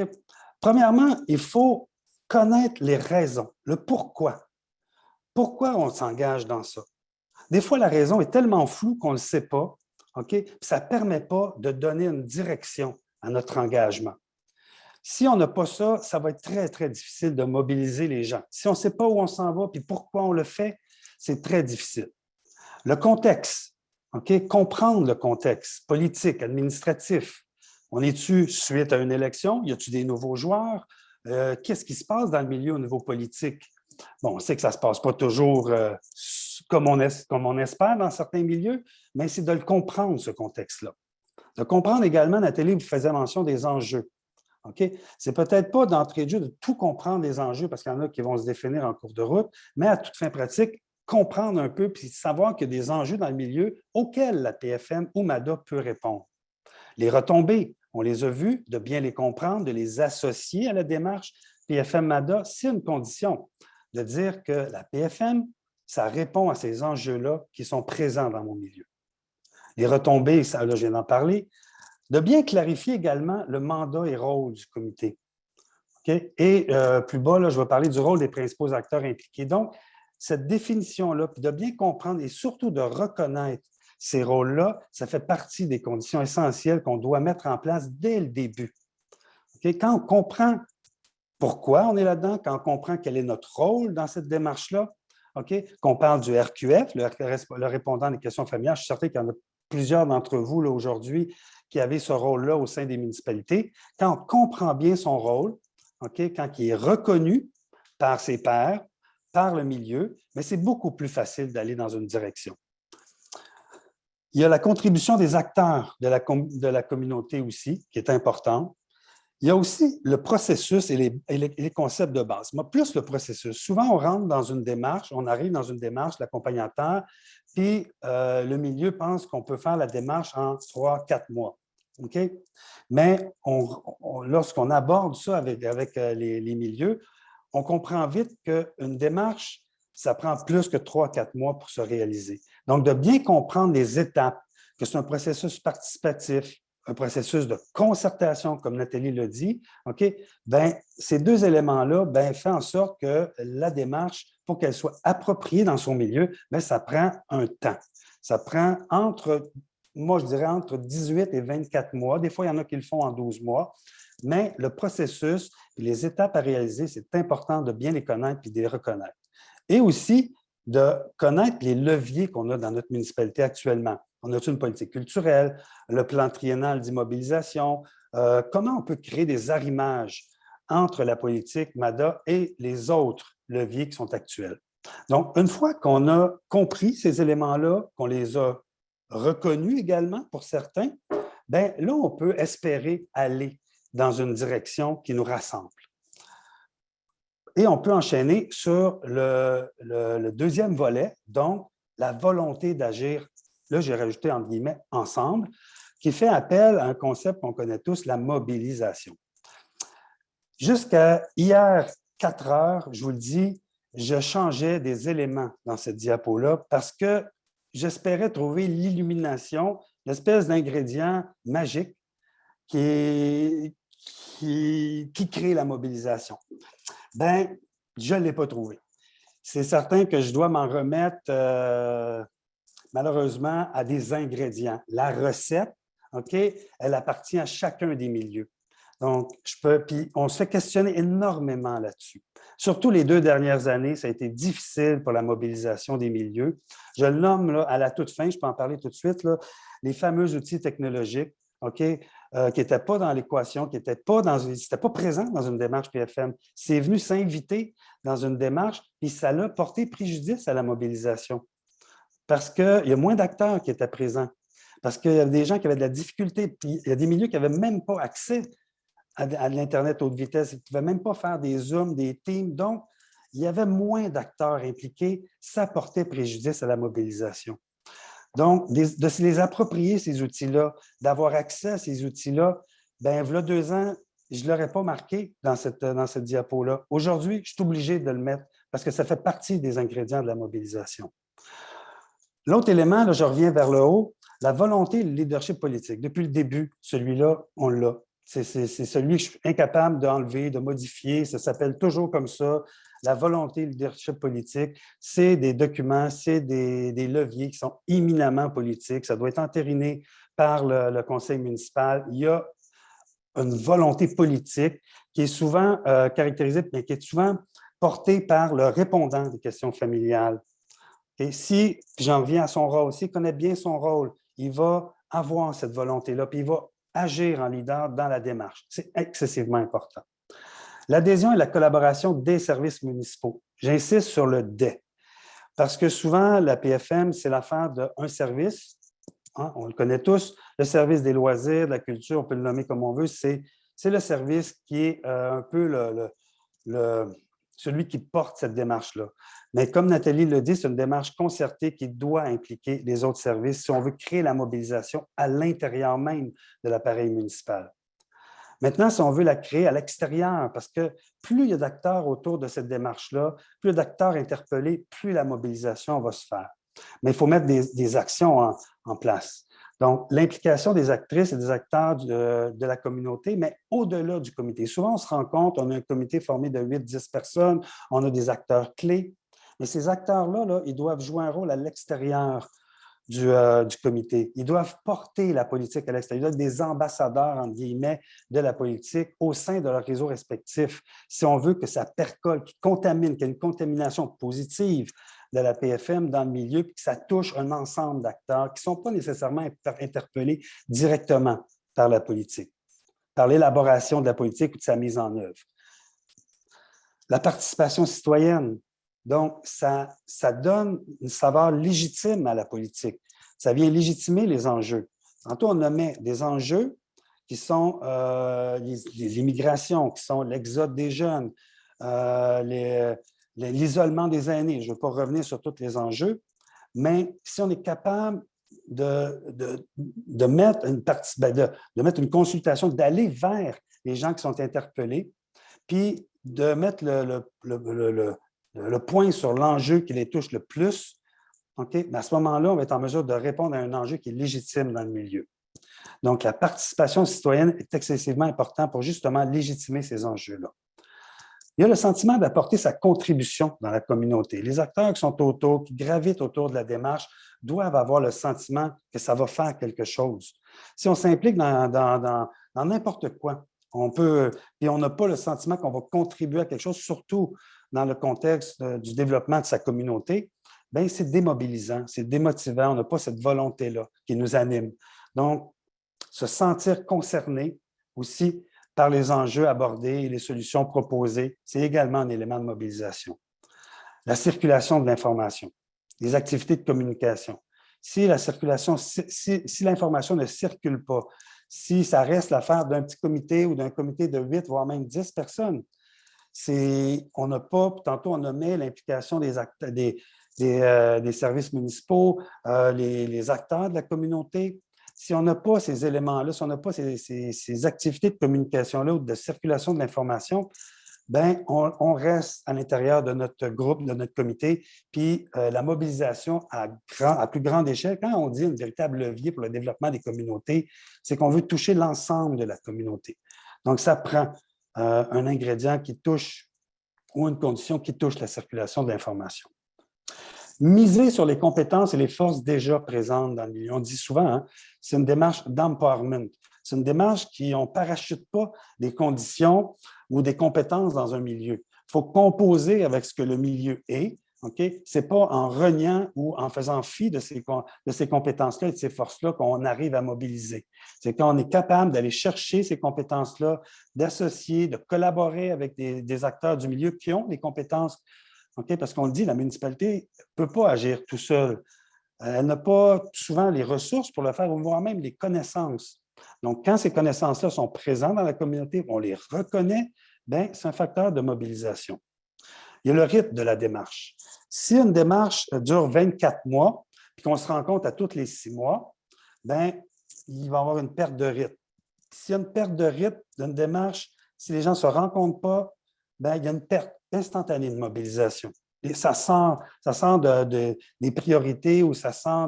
Premièrement, il faut connaître les raisons, le pourquoi. Pourquoi on s'engage dans ça? Des fois, la raison est tellement floue qu'on ne le sait pas, OK? Ça ne permet pas de donner une direction à notre engagement. Si on n'a pas ça, ça va être très, très difficile de mobiliser les gens. Si on ne sait pas où on s'en va et pourquoi on le fait, c'est très difficile. Le contexte, OK? Comprendre le contexte politique, administratif. On est-tu suite à une élection? Y a-t-il des nouveaux joueurs? Qu'est-ce qui se passe dans le milieu au niveau politique? Bon, on sait que ça ne se passe pas toujours comme on espère dans certains milieux, mais c'est de le comprendre, ce contexte-là. De comprendre également, Nathalie, vous faisiez mention des enjeux. OK? C'est peut-être pas d'entrée de jeu de tout comprendre les enjeux, parce qu'il y en a qui vont se définir en cours de route, mais à toute fin pratique, comprendre un peu puis savoir qu'il y a des enjeux dans le milieu auxquels la PFM ou MADA peut répondre. Les retombées, on les a vues, de bien les comprendre, de les associer à la démarche PFM-MADA, c'est une condition de dire que la PFM, ça répond à ces enjeux-là qui sont présents dans mon milieu. Les retombées, ça, là, je viens d'en parler. De bien clarifier également le mandat et rôle du comité. Okay? Et plus bas, là, je vais parler du rôle des principaux acteurs impliqués. Donc, cette définition-là, puis de bien comprendre et surtout de reconnaître ces rôles-là, ça fait partie des conditions essentielles qu'on doit mettre en place dès le début. Okay? Quand on comprend pourquoi on est là-dedans, quand on comprend quel est notre rôle dans cette démarche-là, okay? Qu'on parle du RQF, le répondant des questions familiales, je suis certain qu'il y en a plusieurs d'entre vous là, aujourd'hui qui avaient ce rôle-là au sein des municipalités. Quand on comprend bien son rôle, okay? Quand il est reconnu par ses pairs, par le milieu, mais c'est beaucoup plus facile d'aller dans une direction. Il y a la contribution des acteurs de la communauté aussi, qui est importante. Il y a aussi le processus et les concepts de base. Moi, plus le processus. Souvent, on rentre dans une démarche, on arrive dans une démarche, l'accompagnateur, puis le milieu pense qu'on peut faire la démarche en 3-4 mois. Okay? Mais lorsqu'on aborde ça avec les milieux, on comprend vite qu'une démarche, ça prend plus que 3-4 mois pour se réaliser. Donc, de bien comprendre les étapes, que c'est un processus participatif, un processus de concertation, comme Nathalie l'a dit, OK? Bien, ces deux éléments-là font en sorte que la démarche, pour qu'elle soit appropriée dans son milieu, bien, ça prend un temps. Ça prend moi, je dirais entre 18 et 24 mois. Des fois, il y en a qui le font en 12 mois. Mais le processus et les étapes à réaliser, c'est important de bien les connaître et de les reconnaître. Et aussi de connaître les leviers qu'on a dans notre municipalité actuellement. On a une politique culturelle, le plan triennal d'immobilisation, comment on peut créer des arrimages entre la politique MADA et les autres leviers qui sont actuels. Donc, une fois qu'on a compris ces éléments-là, qu'on les a reconnus également pour certains, bien là, on peut espérer aller dans une direction qui nous rassemble. Et on peut enchaîner sur le deuxième volet, donc la volonté d'agir, là j'ai rajouté entre guillemets « ensemble », qui fait appel à un concept qu'on connaît tous, la mobilisation. Jusqu'à hier, 4 heures, je vous le dis, je changeais des éléments dans cette diapo-là parce que j'espérais trouver l'illumination, l'espèce d'ingrédient magique qui crée la mobilisation. Bien, je ne l'ai pas trouvé. C'est certain que je dois m'en remettre, malheureusement, à des ingrédients. La recette, OK, elle appartient à chacun des milieux. Donc, puis on se fait questionner énormément là-dessus. Surtout les 2 dernières années, ça a été difficile pour la mobilisation des milieux. Je le nomme là, à la toute fin, je peux en parler tout de suite, là, les fameux outils technologiques, OK, qui n'étaient pas dans l'équation, qui n'étaient pas présents dans une démarche PFM. C'est venu s'inviter dans une démarche, puis ça a porté préjudice à la mobilisation. Parce qu'il y a moins d'acteurs qui étaient présents. Parce qu'il y avait des gens qui avaient de la difficulté. Puis il y a des milieux qui n'avaient même pas accès à l'Internet haute vitesse. Ils ne pouvaient même pas faire des Zooms, des Teams. Donc, il y avait moins d'acteurs impliqués. Ça portait préjudice à la mobilisation. Donc, de se les approprier, ces outils-là, d'avoir accès à ces outils-là, bien, il y a 2 ans, je ne l'aurais pas marqué dans cette diapo-là. Aujourd'hui, je suis obligé de le mettre parce que ça fait partie des ingrédients de la mobilisation. L'autre élément, là, je reviens vers le haut, la volonté et le leadership politique. Depuis le début, celui-là, on l'a. C'est celui que je suis incapable d'enlever, de modifier. Ça s'appelle toujours comme ça. La volonté et le leadership politique, c'est des documents, c'est des leviers qui sont éminemment politiques. Ça doit être entériné par le conseil municipal. Il y a une volonté politique qui est souvent caractérisée, mais qui est souvent portée par le répondant des questions familiales. Et si, j'en reviens à son rôle, s'il connaît bien son rôle, il va avoir cette volonté-là, puis il va agir en leader dans la démarche. C'est excessivement important. L'adhésion et la collaboration des services municipaux. J'insiste sur le « des », parce que souvent, la PFM, c'est l'affaire d'un service, hein, on le connaît tous, le service des loisirs, de la culture, on peut le nommer comme on veut, c'est le service qui est un peu celui qui porte cette démarche-là. Mais comme Nathalie le dit, c'est une démarche concertée qui doit impliquer les autres services si on veut créer la mobilisation à l'intérieur même de l'appareil municipal. Maintenant, si on veut la créer à l'extérieur, parce que plus il y a d'acteurs autour de cette démarche-là, plus il y a d'acteurs interpellés, plus la mobilisation va se faire. Mais il faut mettre des actions en place. Donc, l'implication des actrices et des acteurs de la communauté, mais au-delà du comité. Souvent, on se rend compte, on a un comité formé de 8-10 personnes, on a des acteurs clés, mais ces acteurs-là, là, ils doivent jouer un rôle à l'extérieur du comité. Ils doivent porter la politique à l'extérieur. Ils doivent être des ambassadeurs, entre guillemets, de la politique au sein de leur réseau respectif. Si on veut que ça percole, qu'il contamine, qu'il y ait une contamination positive de la PFM dans le milieu, puis que ça touche un ensemble d'acteurs qui ne sont pas nécessairement interpellés directement par la politique, par l'élaboration de la politique ou de sa mise en œuvre. La participation citoyenne. Donc, ça donne une saveur légitime à la politique. Ça vient légitimer les enjeux. Tantôt, on nommait des enjeux qui sont l'immigration, qui sont l'exode des jeunes, l'isolement des aînés. Je ne veux pas revenir sur tous les enjeux, mais si on est capable de mettre une consultation, d'aller vers les gens qui sont interpellés, puis de mettre le point sur l'enjeu qui les touche le plus, okay? À ce moment-là, on va être en mesure de répondre à un enjeu qui est légitime dans le milieu. Donc, la participation citoyenne est excessivement importante pour justement légitimer ces enjeux-là. Il y a le sentiment d'apporter sa contribution dans la communauté. Les acteurs qui sont autour, qui gravitent autour de la démarche, doivent avoir le sentiment que ça va faire quelque chose. Si on s'implique dans n'importe quoi, et on n'a pas le sentiment qu'on va contribuer à quelque chose, surtout dans le contexte du développement de sa communauté, bien, c'est démobilisant, c'est démotivant, on n'a pas cette volonté-là qui nous anime. Donc, se sentir concerné aussi par les enjeux abordés et les solutions proposées, c'est également un élément de mobilisation. La circulation de l'information, les activités de communication. Si l'information ne circule pas, si ça reste l'affaire d'un petit comité ou d'un comité de 8, voire même 10 personnes, on n'a pas, tantôt on nommait l'implication des services municipaux, les acteurs de la communauté. Si on n'a pas ces éléments-là, si on n'a pas ces activités de communication-là ou de circulation de l'information, bien, on reste à l'intérieur de notre groupe, de notre comité, puis la mobilisation à plus grande échelle, quand on dit un véritable levier pour le développement des communautés, c'est qu'on veut toucher l'ensemble de la communauté. Donc, ça prend un ingrédient qui touche ou une condition qui touche la circulation de l'information. Miser sur les compétences et les forces déjà présentes dans le milieu. On dit souvent, hein, c'est une démarche d'empowerment. C'est une démarche on ne parachute pas des conditions ou des compétences dans un milieu. Il faut composer avec ce que le milieu est. Okay? Ce n'est pas en reniant ou en faisant fi de ces compétences-là et de ces forces-là qu'on arrive à mobiliser. C'est quand on est capable d'aller chercher ces compétences-là, d'associer, de collaborer avec des acteurs du milieu qui ont des compétences. Okay? Parce qu'on le dit, la municipalité ne peut pas agir tout seul. Elle n'a pas souvent les ressources pour le faire, voire même les connaissances. Donc, quand ces connaissances-là sont présentes dans la communauté, on les reconnaît, c'est un facteur de mobilisation. Il y a le rythme de la démarche. Si une démarche dure 24 mois, puis qu'on se rend compte à tous les 6 mois, il va y avoir une perte de rythme. S'il y a une perte de rythme d'une démarche, si les gens ne se rencontrent pas, il y a une perte instantanée de mobilisation. Et ça sent des priorités ou ça sent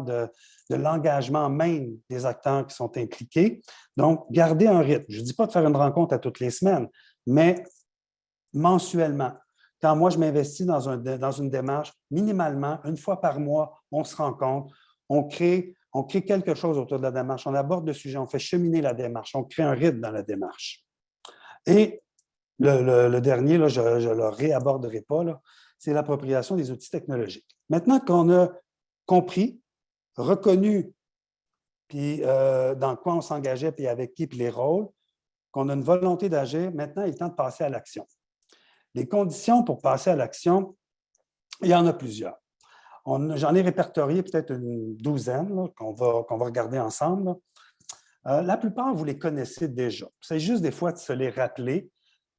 de l'engagement même des acteurs qui sont impliqués. Donc, garder un rythme. Je ne dis pas de faire une rencontre à toutes les semaines, mais mensuellement. Quand moi, je m'investis dans une démarche, minimalement, une fois par mois, on se rencontre, on crée quelque chose autour de la démarche, on aborde le sujet, on fait cheminer la démarche, on crée un rythme dans la démarche. Et le dernier, là, je ne le réaborderai pas, c'est l'appropriation des outils technologiques. Maintenant qu'on a compris, reconnu, puis dans quoi on s'engageait, puis avec qui, puis les rôles, qu'on a une volonté d'agir, maintenant, il est temps de passer à l'action. Les conditions pour passer à l'action, il y en a plusieurs. J'en ai répertorié peut-être une douzaine qu'on va regarder ensemble. La plupart, vous les connaissez déjà. C'est juste des fois de se les rappeler.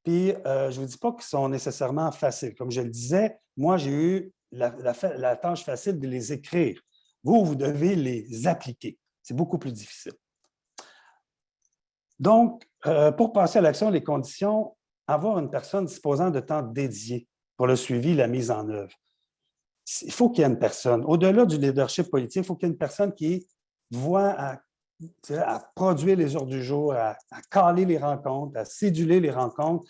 Puis, je ne vous dis pas qu'ils sont nécessairement faciles. Comme je le disais, moi, j'ai eu la tâche facile de les écrire. Vous devez les appliquer. C'est beaucoup plus difficile. Donc, pour passer à l'action, les conditions, avoir une personne disposant de temps dédié pour le suivi et la mise en œuvre. Il faut qu'il y ait une personne. Au-delà du leadership politique, il faut qu'il y ait une personne qui voit à produire les ordres du jour, à caler les rencontres, à céduler les rencontres,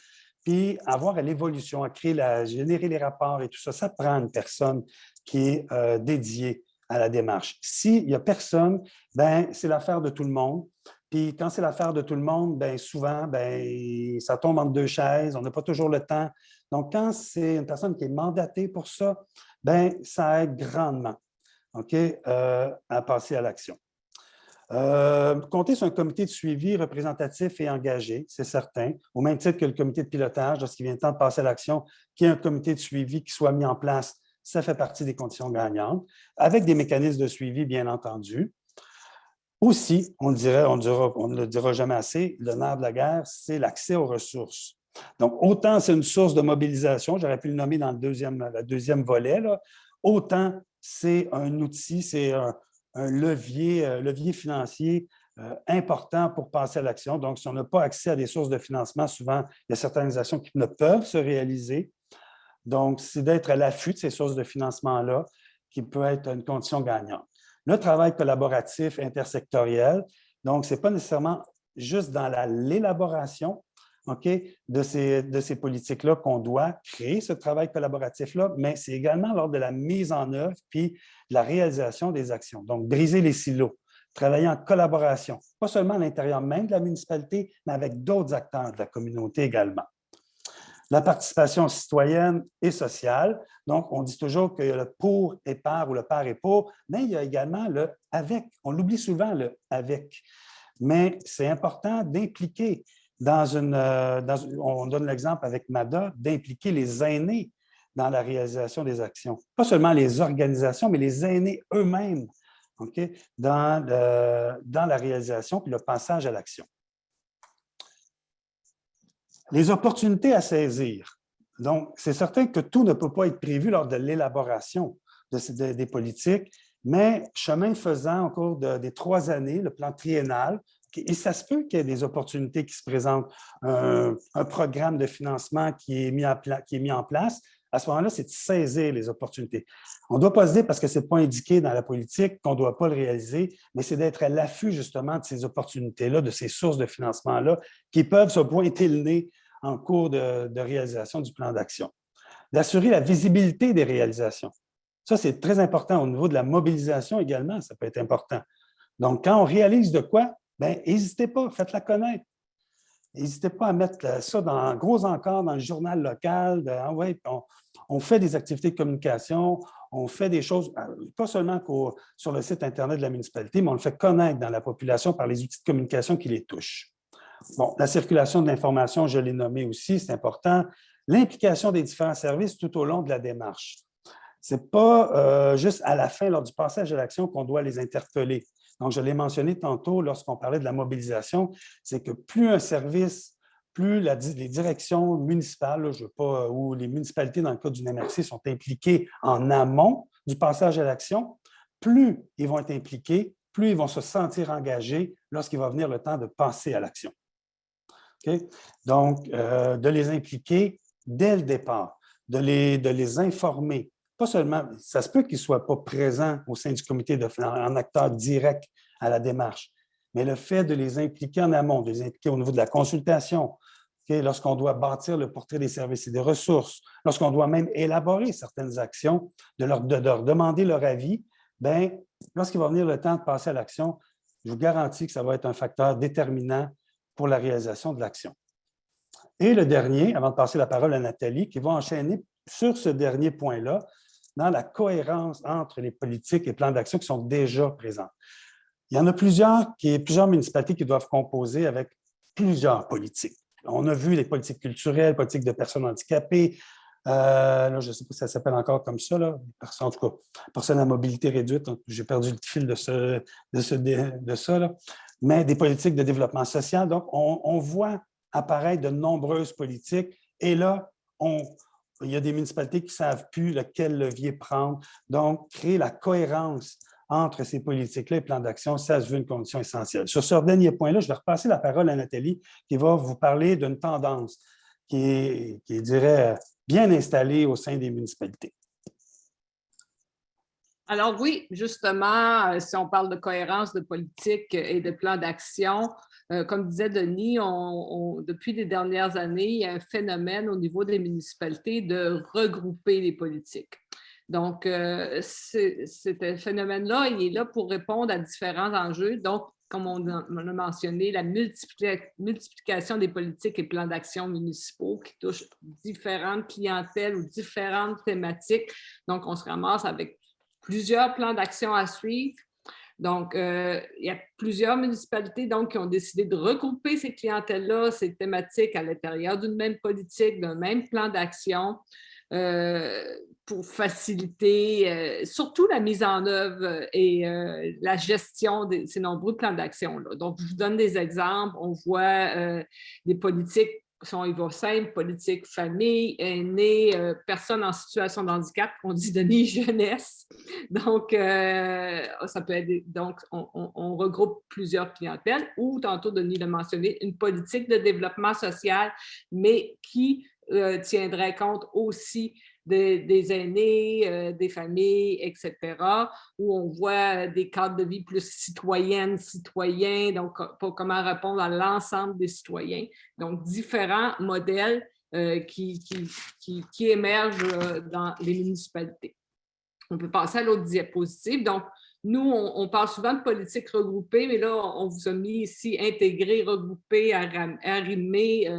puis à voir à l'évolution, à générer les rapports et tout ça. Ça prend une personne qui est dédiée à la démarche. S'il n'y a personne, c'est l'affaire de tout le monde. Puis quand c'est l'affaire de tout le monde, souvent, ça tombe entre deux chaises, on n'a pas toujours le temps. Donc, quand c'est une personne qui est mandatée pour ça, ça aide grandement à passer à l'action. Compter sur un comité de suivi représentatif et engagé, c'est certain, au même titre que le comité de pilotage, lorsqu'il vient le temps de passer à l'action, qu'il y ait un comité de suivi qui soit mis en place, ça fait partie des conditions gagnantes, avec des mécanismes de suivi, bien entendu. Aussi, on ne le dira jamais assez, le nerf de la guerre, c'est l'accès aux ressources. Donc, autant c'est une source de mobilisation, j'aurais pu le nommer dans le deuxième volet, autant c'est un outil, c'est un levier financier important pour passer à l'action. Donc, si on n'a pas accès à des sources de financement, souvent, il y a certaines actions qui ne peuvent se réaliser. Donc, c'est d'être à l'affût de ces sources de financement-là qui peut être une condition gagnante. Le travail collaboratif intersectoriel, donc, ce n'est pas nécessairement juste dans l'élaboration de ces politiques-là qu'on doit créer ce travail collaboratif-là, mais c'est également lors de la mise en œuvre puis de la réalisation des actions. Donc, briser les silos, travailler en collaboration, pas seulement à l'intérieur même de la municipalité, mais avec d'autres acteurs de la communauté également. La participation citoyenne et sociale. Donc, on dit toujours qu'il y a le pour et par ou le par et pour, mais il y a également le avec. On l'oublie souvent, le avec. Mais c'est important d'impliquer on donne l'exemple avec MADA, d'impliquer les aînés dans la réalisation des actions. Pas seulement les organisations, mais les aînés eux-mêmes dans la réalisation puis le passage à l'action. Les opportunités à saisir. Donc, c'est certain que tout ne peut pas être prévu lors de l'élaboration des politiques, mais chemin faisant, au cours des 3 années, le plan triennal, et ça se peut qu'il y ait des opportunités qui se présentent, un programme de financement qui est mis en place. À ce moment-là, c'est de saisir les opportunités. On ne doit pas se dire, parce que ce n'est pas indiqué dans la politique, qu'on ne doit pas le réaliser, mais c'est d'être à l'affût justement de ces opportunités-là, de ces sources de financement-là, qui peuvent se pointer le nez en cours de réalisation du plan d'action. D'assurer la visibilité des réalisations. Ça, c'est très important. Au niveau de la mobilisation également, ça peut être important. Donc, quand on réalise de quoi, bien, n'hésitez pas, faites-la connaître. N'hésitez pas à mettre ça dans gros encart dans le journal local. Ouais, on fait des activités de communication, on fait des choses, pas seulement sur le site Internet de la municipalité, mais on le fait connaître dans la population par les outils de communication qui les touchent. Bon, la circulation de l'information, je l'ai nommé aussi, c'est important. L'implication des différents services tout au long de la démarche. Ce n'est pas juste à la fin, lors du passage à l'action, qu'on doit les interpeller. Donc, je l'ai mentionné tantôt lorsqu'on parlait de la mobilisation, c'est que plus un service, plus les directions municipales, là, je veux pas, ou les municipalités, dans le cas d'une MRC, sont impliquées en amont du passage à l'action, plus ils vont être impliqués, plus ils vont se sentir engagés lorsqu'il va venir le temps de passer à l'action. Okay? Donc, de les impliquer dès le départ, de les informer. Pas seulement, ça se peut qu'ils ne soient pas présents au sein du comité en acteur direct à la démarche, mais le fait de les impliquer en amont, de les impliquer au niveau de la consultation, okay, lorsqu'on doit bâtir le portrait des services et des ressources, lorsqu'on doit même élaborer certaines actions, de leur demander leur avis, bien, lorsqu'il va venir le temps de passer à l'action, je vous garantis que ça va être un facteur déterminant pour la réalisation de l'action. Et le dernier, avant de passer la parole à Nathalie, qui va enchaîner sur ce dernier point-là, dans la cohérence entre les politiques et plans d'action qui sont déjà présents. Il y en a plusieurs municipalités qui doivent composer avec plusieurs politiques. On a vu les politiques culturelles, politiques de personnes handicapées, là, je ne sais pas si ça s'appelle encore comme ça, là. En tout cas, personnes à mobilité réduite, j'ai perdu le fil de ça, là. Mais des politiques de développement social. Donc, on voit apparaître de nombreuses politiques et là, il y a des municipalités qui ne savent plus lequel levier prendre. Donc, créer la cohérence entre ces politiques-là et plans d'action, ça se veut une condition essentielle. Sur ce dernier point-là, je vais repasser la parole à Nathalie qui va vous parler d'une tendance qui est, je dirais, bien installée au sein des municipalités. Alors oui, justement, si on parle de cohérence de politique et de plan d'action, comme disait Denis, depuis les dernières années, il y a un phénomène au niveau des municipalités de regrouper les politiques. Donc, ce phénomène-là, il est là pour répondre à différents enjeux. Donc, comme on a mentionné, la multiplication des politiques et plans d'action municipaux qui touchent différentes clientèles ou différentes thématiques. Donc, on se ramasse avec plusieurs plans d'action à suivre. Donc, il y a plusieurs municipalités donc, qui ont décidé de regrouper ces clientèles-là, ces thématiques à l'intérieur d'une même politique, d'un même plan d'action pour faciliter surtout la mise en œuvre et la gestion de ces nombreux plans d'action-là. Donc, je vous donne des exemples. On voit des politiques il va simple, politique, famille, aînés, personnes en situation de handicap, on dit Denis jeunesse. Donc, ça peut être, donc on regroupe plusieurs clientèles ou, tantôt, Denis l'a mentionné, une politique de développement social, mais qui tiendrait compte aussi des aînés, des familles, etc., où on voit des cadres de vie plus citoyennes, citoyens, donc pour comment répondre à l'ensemble des citoyens. Donc, différents modèles qui émergent dans les municipalités. On peut passer à l'autre diapositive. Donc, nous, on parle souvent de politique regroupée, mais là, on vous a mis ici intégré, regroupé, arrimé,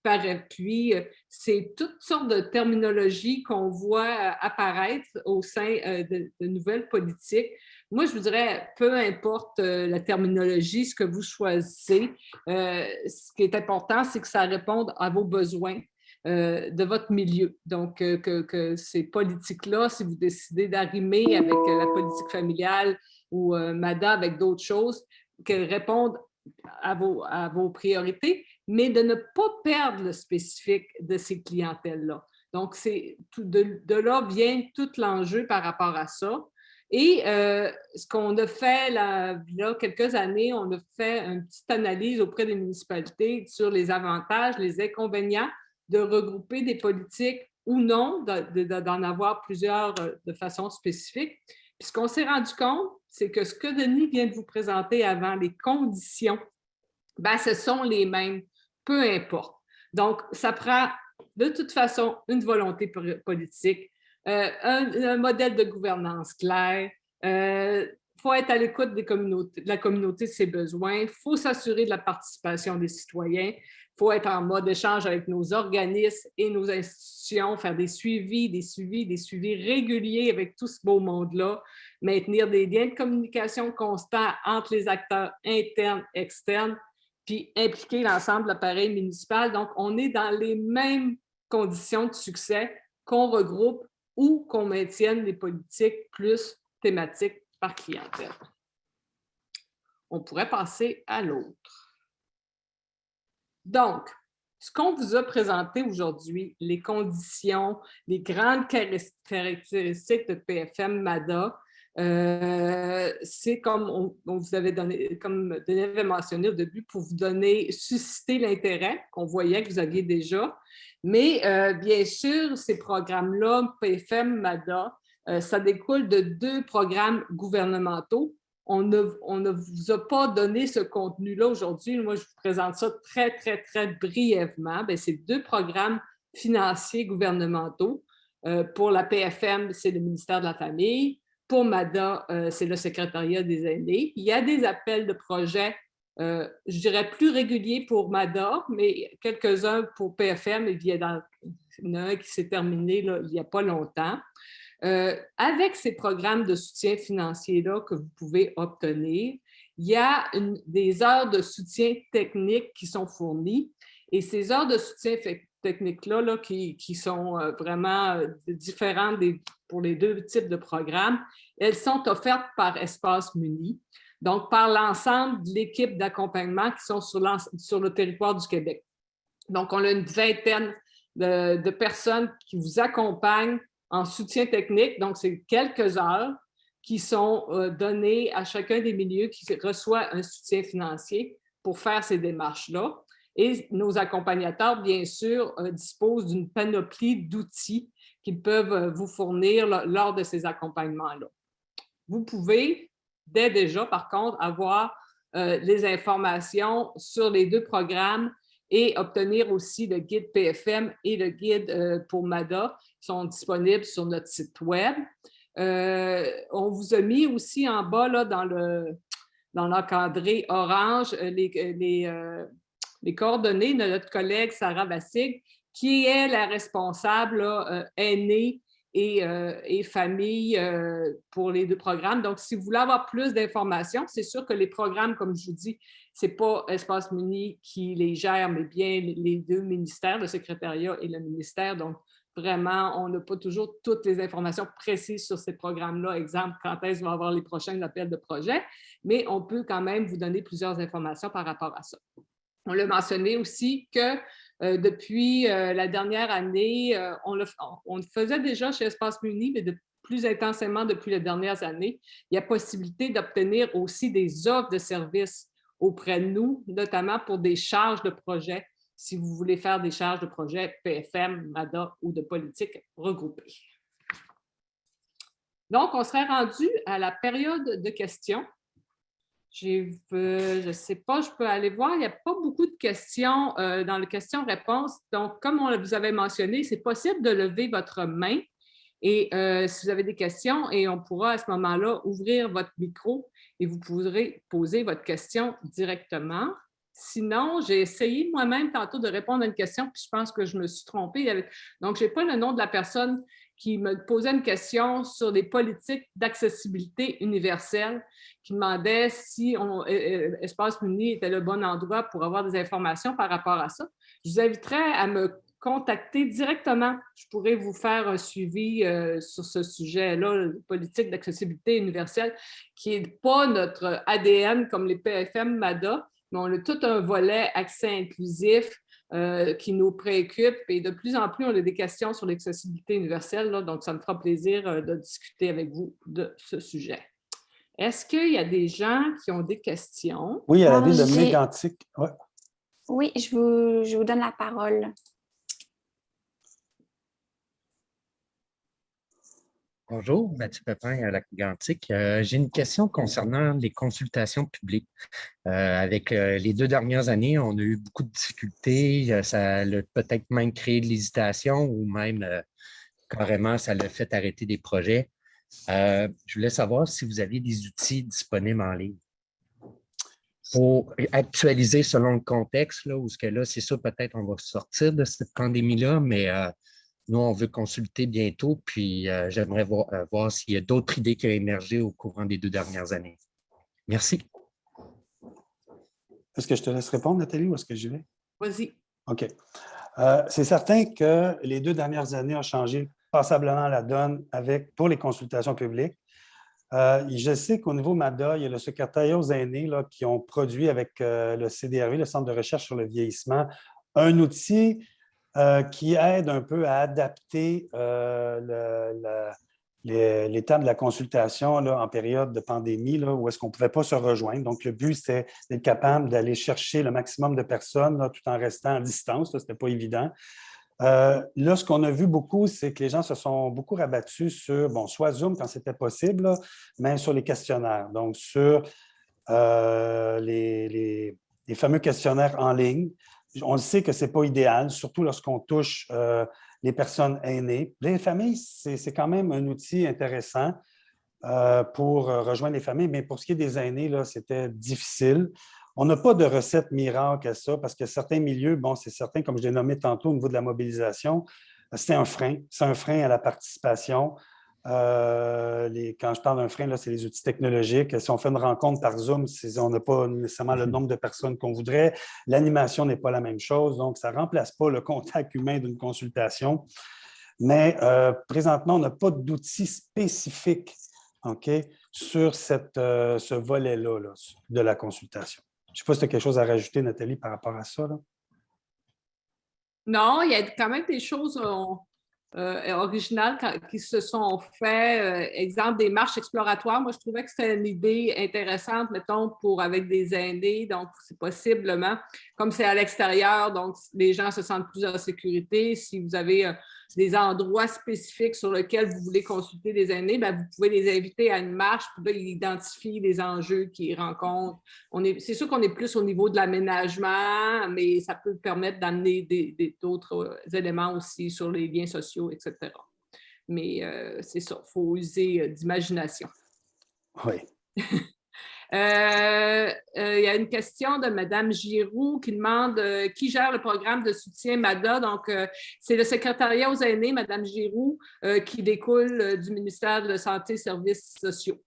par appui. C'est toutes sortes de terminologies qu'on voit apparaître au sein de nouvelles politiques. Moi, je vous dirais, peu importe la terminologie, ce que vous choisissez, ce qui est important, c'est que ça réponde à vos besoins. De votre milieu. Donc, que ces politiques-là, si vous décidez d'arrimer avec la politique familiale ou MADA avec d'autres choses, qu'elles répondent à vos priorités, mais de ne pas perdre le spécifique de ces clientèles-là. Donc, de là vient tout l'enjeu par rapport à ça. Et ce qu'on a fait là, quelques années, on a fait une petite analyse auprès des municipalités sur les avantages, les inconvénients de regrouper des politiques ou non, d'en avoir plusieurs de façon spécifique. Puis ce qu'on s'est rendu compte, c'est que ce que Denis vient de vous présenter avant, les conditions, ben, ce sont les mêmes, peu importe. Donc, ça prend de toute façon une volonté politique, un modèle de gouvernance clair, faut être à l'écoute de la communauté, de ses besoins. Il faut s'assurer de la participation des citoyens. Il faut être en mode échange avec nos organismes et nos institutions, faire des suivis réguliers avec tout ce beau monde-là, maintenir des liens de communication constants entre les acteurs internes, externes, puis impliquer l'ensemble de l'appareil municipal. Donc, on est dans les mêmes conditions de succès qu'on regroupe ou qu'on maintienne des politiques plus thématiques par clientèle. On pourrait passer à l'autre. Donc, ce qu'on vous a présenté aujourd'hui, les conditions, les grandes caractéristiques de PFM-MADA, c'est comme on vous avait donné, comme Denis avait mentionné au début, pour vous susciter l'intérêt qu'on voyait que vous aviez déjà. Mais bien sûr, ces programmes-là, PFM-MADA, ça découle de 2 programmes gouvernementaux. On ne vous a pas donné ce contenu-là aujourd'hui. Moi, je vous présente ça très, très, très brièvement. C'est 2 programmes financiers gouvernementaux. Pour la PFM, c'est le ministère de la Famille. Pour MADA, c'est le secrétariat des aînés. Il y a des appels de projets, je dirais plus réguliers pour MADA, mais quelques-uns pour PFM. Il y en a un qui s'est terminé là, il n'y a pas longtemps. Avec ces programmes de soutien financier-là que vous pouvez obtenir, il y a des heures de soutien technique qui sont fournies. Et ces heures de soutien technique-là qui sont vraiment différentes pour les 2 types de programmes, elles sont offertes par Espace Muni, donc par l'ensemble de l'équipe d'accompagnement qui sont sur le territoire du Québec. Donc, on a une vingtaine de personnes qui vous accompagnent en soutien technique. Donc, c'est quelques heures qui sont données à chacun des milieux qui reçoit un soutien financier pour faire ces démarches-là. Et nos accompagnateurs, bien sûr, disposent d'une panoplie d'outils qu'ils peuvent vous fournir lors de ces accompagnements-là. Vous pouvez, dès déjà, par contre, avoir les informations sur les 2 programmes et obtenir aussi le guide PFM et le guide pour MADA qui sont disponibles sur notre site Web. On vous a mis aussi en bas là, dans l'encadré orange les coordonnées de notre collègue Sarah Vassig, qui est la responsable là, aînée et famille pour les 2 programmes. Donc, si vous voulez avoir plus d'informations, c'est sûr que les programmes, comme je vous dis, ce n'est pas Espace Muni qui les gère, mais bien les 2 ministères, le secrétariat et le ministère. Donc, vraiment, on n'a pas toujours toutes les informations précises sur ces programmes-là. Exemple, quand est-ce qu'on va avoir les prochains appels de projet, mais on peut quand même vous donner plusieurs informations par rapport à ça. On l'a mentionné aussi que depuis la dernière année, on le faisait déjà chez Espace Muni, mais plus intensément depuis les dernières années. Il y a possibilité d'obtenir aussi des offres de services auprès de nous, notamment pour des charges de projet, si vous voulez faire des charges de projet PFM, MADA ou de politique regroupée. Donc, on serait rendu à la période de questions. Je ne sais pas, je peux aller voir. Il n'y a pas beaucoup de questions dans les questions-réponses. Donc, comme on vous avait mentionné, c'est possible de lever votre main et si vous avez des questions, et on pourra à ce moment-là ouvrir votre micro et vous pourrez poser votre question directement. Sinon, j'ai essayé moi-même tantôt de répondre à une question, puis je pense que je me suis trompée. Donc, je n'ai pas le nom de la personne qui me posait une question sur des politiques d'accessibilité universelle, qui demandait si Espace Muni était le bon endroit pour avoir des informations par rapport à ça. Je vous inviterais à me contacter directement. Je pourrais vous faire un suivi sur ce sujet-là, politique d'accessibilité universelle, qui n'est pas notre ADN comme les PFM MADA, mais on a tout un volet accès inclusif qui nous préoccupe et de plus en plus, on a des questions sur l'accessibilité universelle, là, donc ça me fera plaisir de discuter avec vous de ce sujet. Est-ce qu'il y a des gens qui ont des questions? Oui, il y a la ville de Mégantic. Ouais. Oui, je vous donne la parole. Bonjour, Mathieu Pépin à la Mégantic. J'ai une question concernant les consultations publiques. Avec les 2 dernières années, on a eu beaucoup de difficultés. Ça a peut-être même créé de l'hésitation ou même carrément, ça l'a fait arrêter des projets. Je voulais savoir si vous aviez des outils disponibles en ligne pour actualiser selon le contexte, là, où ce que là, c'est sûr, peut-être on va sortir de cette pandémie-là, mais nous, on veut consulter bientôt, puis j'aimerais voir s'il y a d'autres idées qui ont émergé au courant des 2 dernières années. Merci. Est-ce que je te laisse répondre, Nathalie, ou est-ce que j'y vais? Vas-y. OK. C'est certain que les 2 dernières années ont changé passablement la donne pour les consultations publiques. Je sais qu'au niveau MADA, il y a le secrétariat aux aînés là, qui ont produit avec le CDRV, le Centre de recherche sur le vieillissement, un outil qui aide un peu à adapter les temps de la consultation là, en période de pandémie, là, où est-ce qu'on ne pouvait pas se rejoindre. Donc, le but, c'était d'être capable d'aller chercher le maximum de personnes là, tout en restant à distance. Ce n'était pas évident. Là, ce qu'on a vu beaucoup, c'est que les gens se sont beaucoup rabattus sur, bon, soit Zoom quand c'était possible, là, mais sur les questionnaires. Donc, sur les fameux questionnaires en ligne. On le sait que ce n'est pas idéal, surtout lorsqu'on touche les personnes aînées. Les familles, c'est quand même un outil intéressant pour rejoindre les familles, mais pour ce qui est des aînés, là, c'était difficile. On n'a pas de recette miracle à ça parce que certains milieux, bon, c'est certain, comme je l'ai nommé tantôt au niveau de la mobilisation, c'est un frein. C'est un frein à la participation. Quand je parle d'un frein, c'est les outils technologiques. Si on fait une rencontre par Zoom, on n'a pas nécessairement le nombre de personnes qu'on voudrait. L'animation n'est pas la même chose, donc ça ne remplace pas le contact humain d'une consultation. Mais présentement, on n'a pas d'outils spécifiques sur ce volet-là là, de la consultation. Je ne sais pas si tu as quelque chose à rajouter, Nathalie, par rapport à ça. Là. Non, il y a quand même des choses originales qui se sont faites. Exemple, des marches exploratoires. Moi, je trouvais que c'était une idée intéressante, mettons, avec des aînés. Donc, c'est possiblement, comme c'est à l'extérieur, donc les gens se sentent plus en sécurité. Si vous avez des endroits spécifiques sur lesquels vous voulez consulter des aînés, bien, vous pouvez les inviter à une marche, puis là, ils identifient les enjeux qu'ils rencontrent. C'est sûr qu'on est plus au niveau de l'aménagement, mais ça peut permettre d'amener d'autres éléments aussi sur les liens sociaux, etc. Mais c'est ça, il faut user d'imagination. Oui. Il y a une question de Mme Giroux qui demande qui gère le programme de soutien MADA. Donc, c'est le secrétariat aux aînés, Mme Giroux, qui découle du ministère de la Santé et Services sociaux.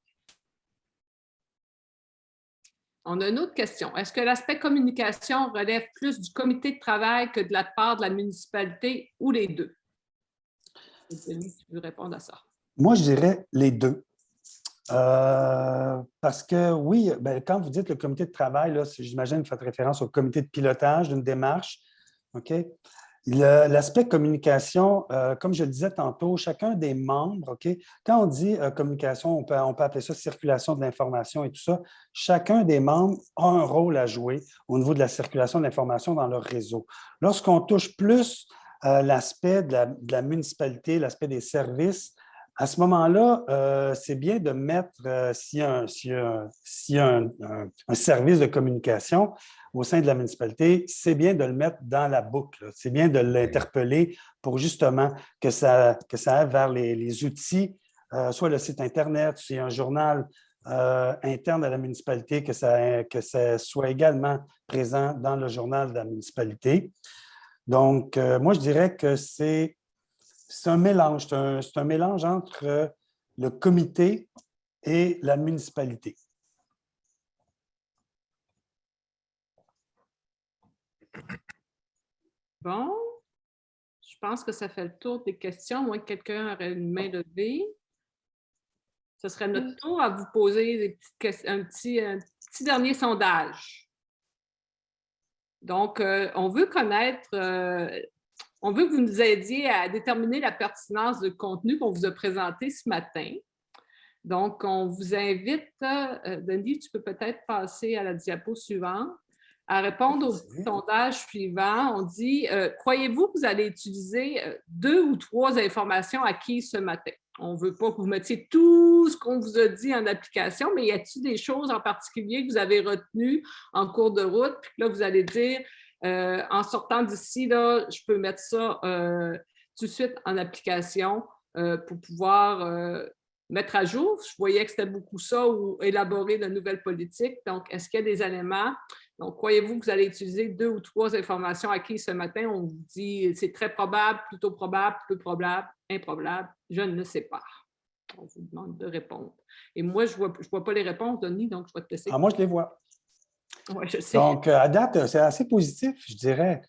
On a une autre question. Est-ce que l'aspect communication relève plus du comité de travail que de la part de la municipalité ou les deux? Denis, tu veux répondre à ça? Moi, je dirais les deux. Parce que oui, bien, quand vous dites le comité de travail, j'imagine que vous faites référence au comité de pilotage d'une démarche. OK? L'aspect communication, comme je le disais tantôt, chacun des membres, OK? Quand on dit communication, on peut appeler ça circulation de l'information et tout ça. Chacun des membres a un rôle à jouer au niveau de la circulation de l'information dans leur réseau. Lorsqu'on touche plus l'aspect de la municipalité, l'aspect des services, à ce moment-là, c'est bien de mettre, s'il y a un service de communication au sein de la municipalité, c'est bien de le mettre dans la boucle. C'est bien de l'interpeller pour justement que ça aille vers les outils, soit le site Internet, s'il y a un journal interne à la municipalité, que ça soit également présent dans le journal de la municipalité. Donc, moi, je dirais que c'est un mélange. C'est un mélange entre le comité et la municipalité. Bon, je pense que ça fait le tour des questions, moins que quelqu'un aurait une main levée. Ce serait notre tour à vous poser un petit dernier sondage. Donc, on veut connaître, on veut que vous nous aidiez à déterminer la pertinence du contenu qu'on vous a présenté ce matin. Donc, on vous invite, Denis, tu peux peut-être passer à la diapo suivante, à répondre au sondage suivant. On dit, croyez-vous que vous allez utiliser 2 ou 3 informations acquises ce matin? On ne veut pas que vous mettiez tout ce qu'on vous a dit en application, mais y a-t-il des choses en particulier que vous avez retenues en cours de route, puis que là, vous allez dire, en sortant d'ici, là, je peux mettre ça tout de suite en application pour pouvoir mettre à jour. Je voyais que c'était beaucoup ça ou élaborer de nouvelles politiques. Donc, est-ce qu'il y a des éléments? Donc, croyez-vous que vous allez utiliser 2 ou 3 informations acquises ce matin? On vous dit c'est très probable, plutôt probable, peu probable, improbable. Je ne sais pas. On vous demande de répondre. Et moi, je ne vois pas les réponses, Denis, donc je vais te laisser. Ah, moi, je les vois. Oui, je sais. Donc, à date, c'est assez positif, je dirais.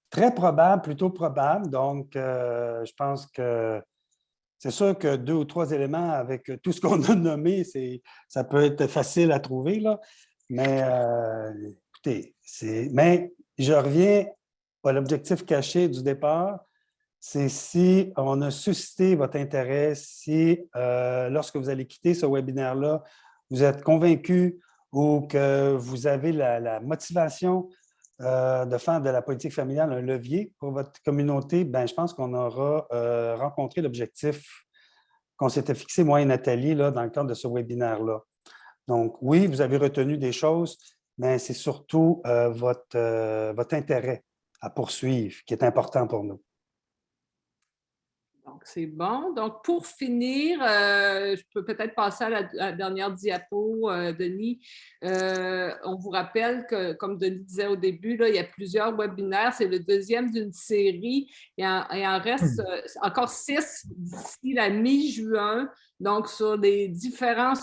Très probable, plutôt probable. Donc, je pense que c'est sûr que 2 ou 3 éléments avec tout ce qu'on a nommé, ça peut être facile à trouver, là. Mais écoutez, mais je reviens à l'objectif caché du départ, c'est si on a suscité votre intérêt, si lorsque vous allez quitter ce webinaire-là, vous êtes convaincu ou que vous avez la motivation de faire de la politique familiale un levier pour votre communauté, bien, je pense qu'on aura rencontré l'objectif qu'on s'était fixé, moi et Nathalie, là, dans le cadre de ce webinaire-là. Donc, oui, vous avez retenu des choses, mais c'est surtout votre intérêt à poursuivre qui est important pour nous. Donc, c'est bon. Donc, pour finir, je peux peut-être passer à la dernière diapo, Denis. On vous rappelle que, comme Denis disait au début, là, il y a plusieurs webinaires. C'est le 2e d'une série. Il en reste encore 6 d'ici la mi-juin. Donc, sur les différents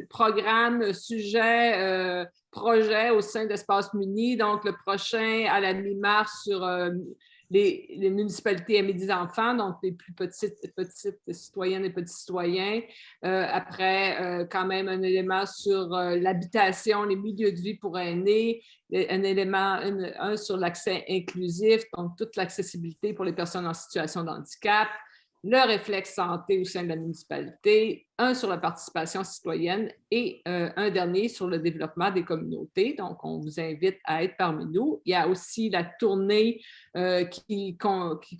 programmes, sujets, projets au sein d'Espace Muni. Donc, le prochain à la mi-mars sur les municipalités aimées des enfants, donc les plus petites citoyennes et petits citoyens. Après, quand même un élément sur l'habitation, les milieux de vie pour aînés, un élément, un sur l'accès inclusif, donc toute l'accessibilité pour les personnes en situation de handicap, le réflexe santé au sein de la municipalité, un sur la participation citoyenne et un dernier sur le développement des communautés. Donc, on vous invite à être parmi nous. Il y a aussi la tournée qui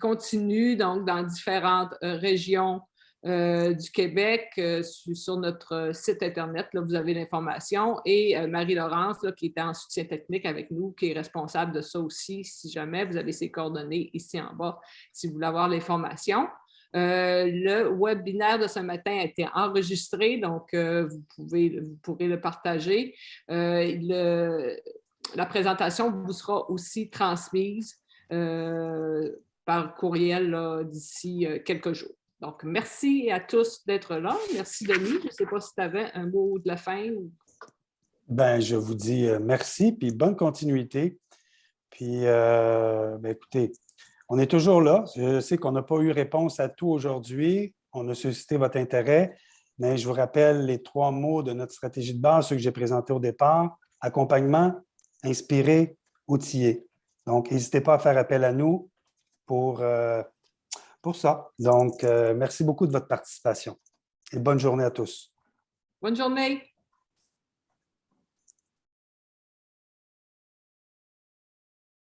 continue donc, dans différentes régions du Québec. Sur notre site Internet, là, vous avez l'information. Et Marie-Laurence, qui était en soutien technique avec nous, qui est responsable de ça aussi, si jamais vous avez ses coordonnées ici en bas, si vous voulez avoir l'information. Le webinaire de ce matin a été enregistré, donc vous pourrez le partager. La présentation vous sera aussi transmise par courriel d'ici quelques jours. Donc, merci à tous d'être là. Merci, Denis. Je ne sais pas si tu avais un mot de la fin. Bien, je vous dis merci, puis bonne continuité. Puis, écoutez, on est toujours là. Je sais qu'on n'a pas eu réponse à tout aujourd'hui. On a suscité votre intérêt, mais je vous rappelle les 3 mots de notre stratégie de base, ceux que j'ai présentés au départ. Accompagnement, inspirer, outiller. Donc, n'hésitez pas à faire appel à nous pour ça. Donc, merci beaucoup de votre participation et bonne journée à tous. Bonne journée.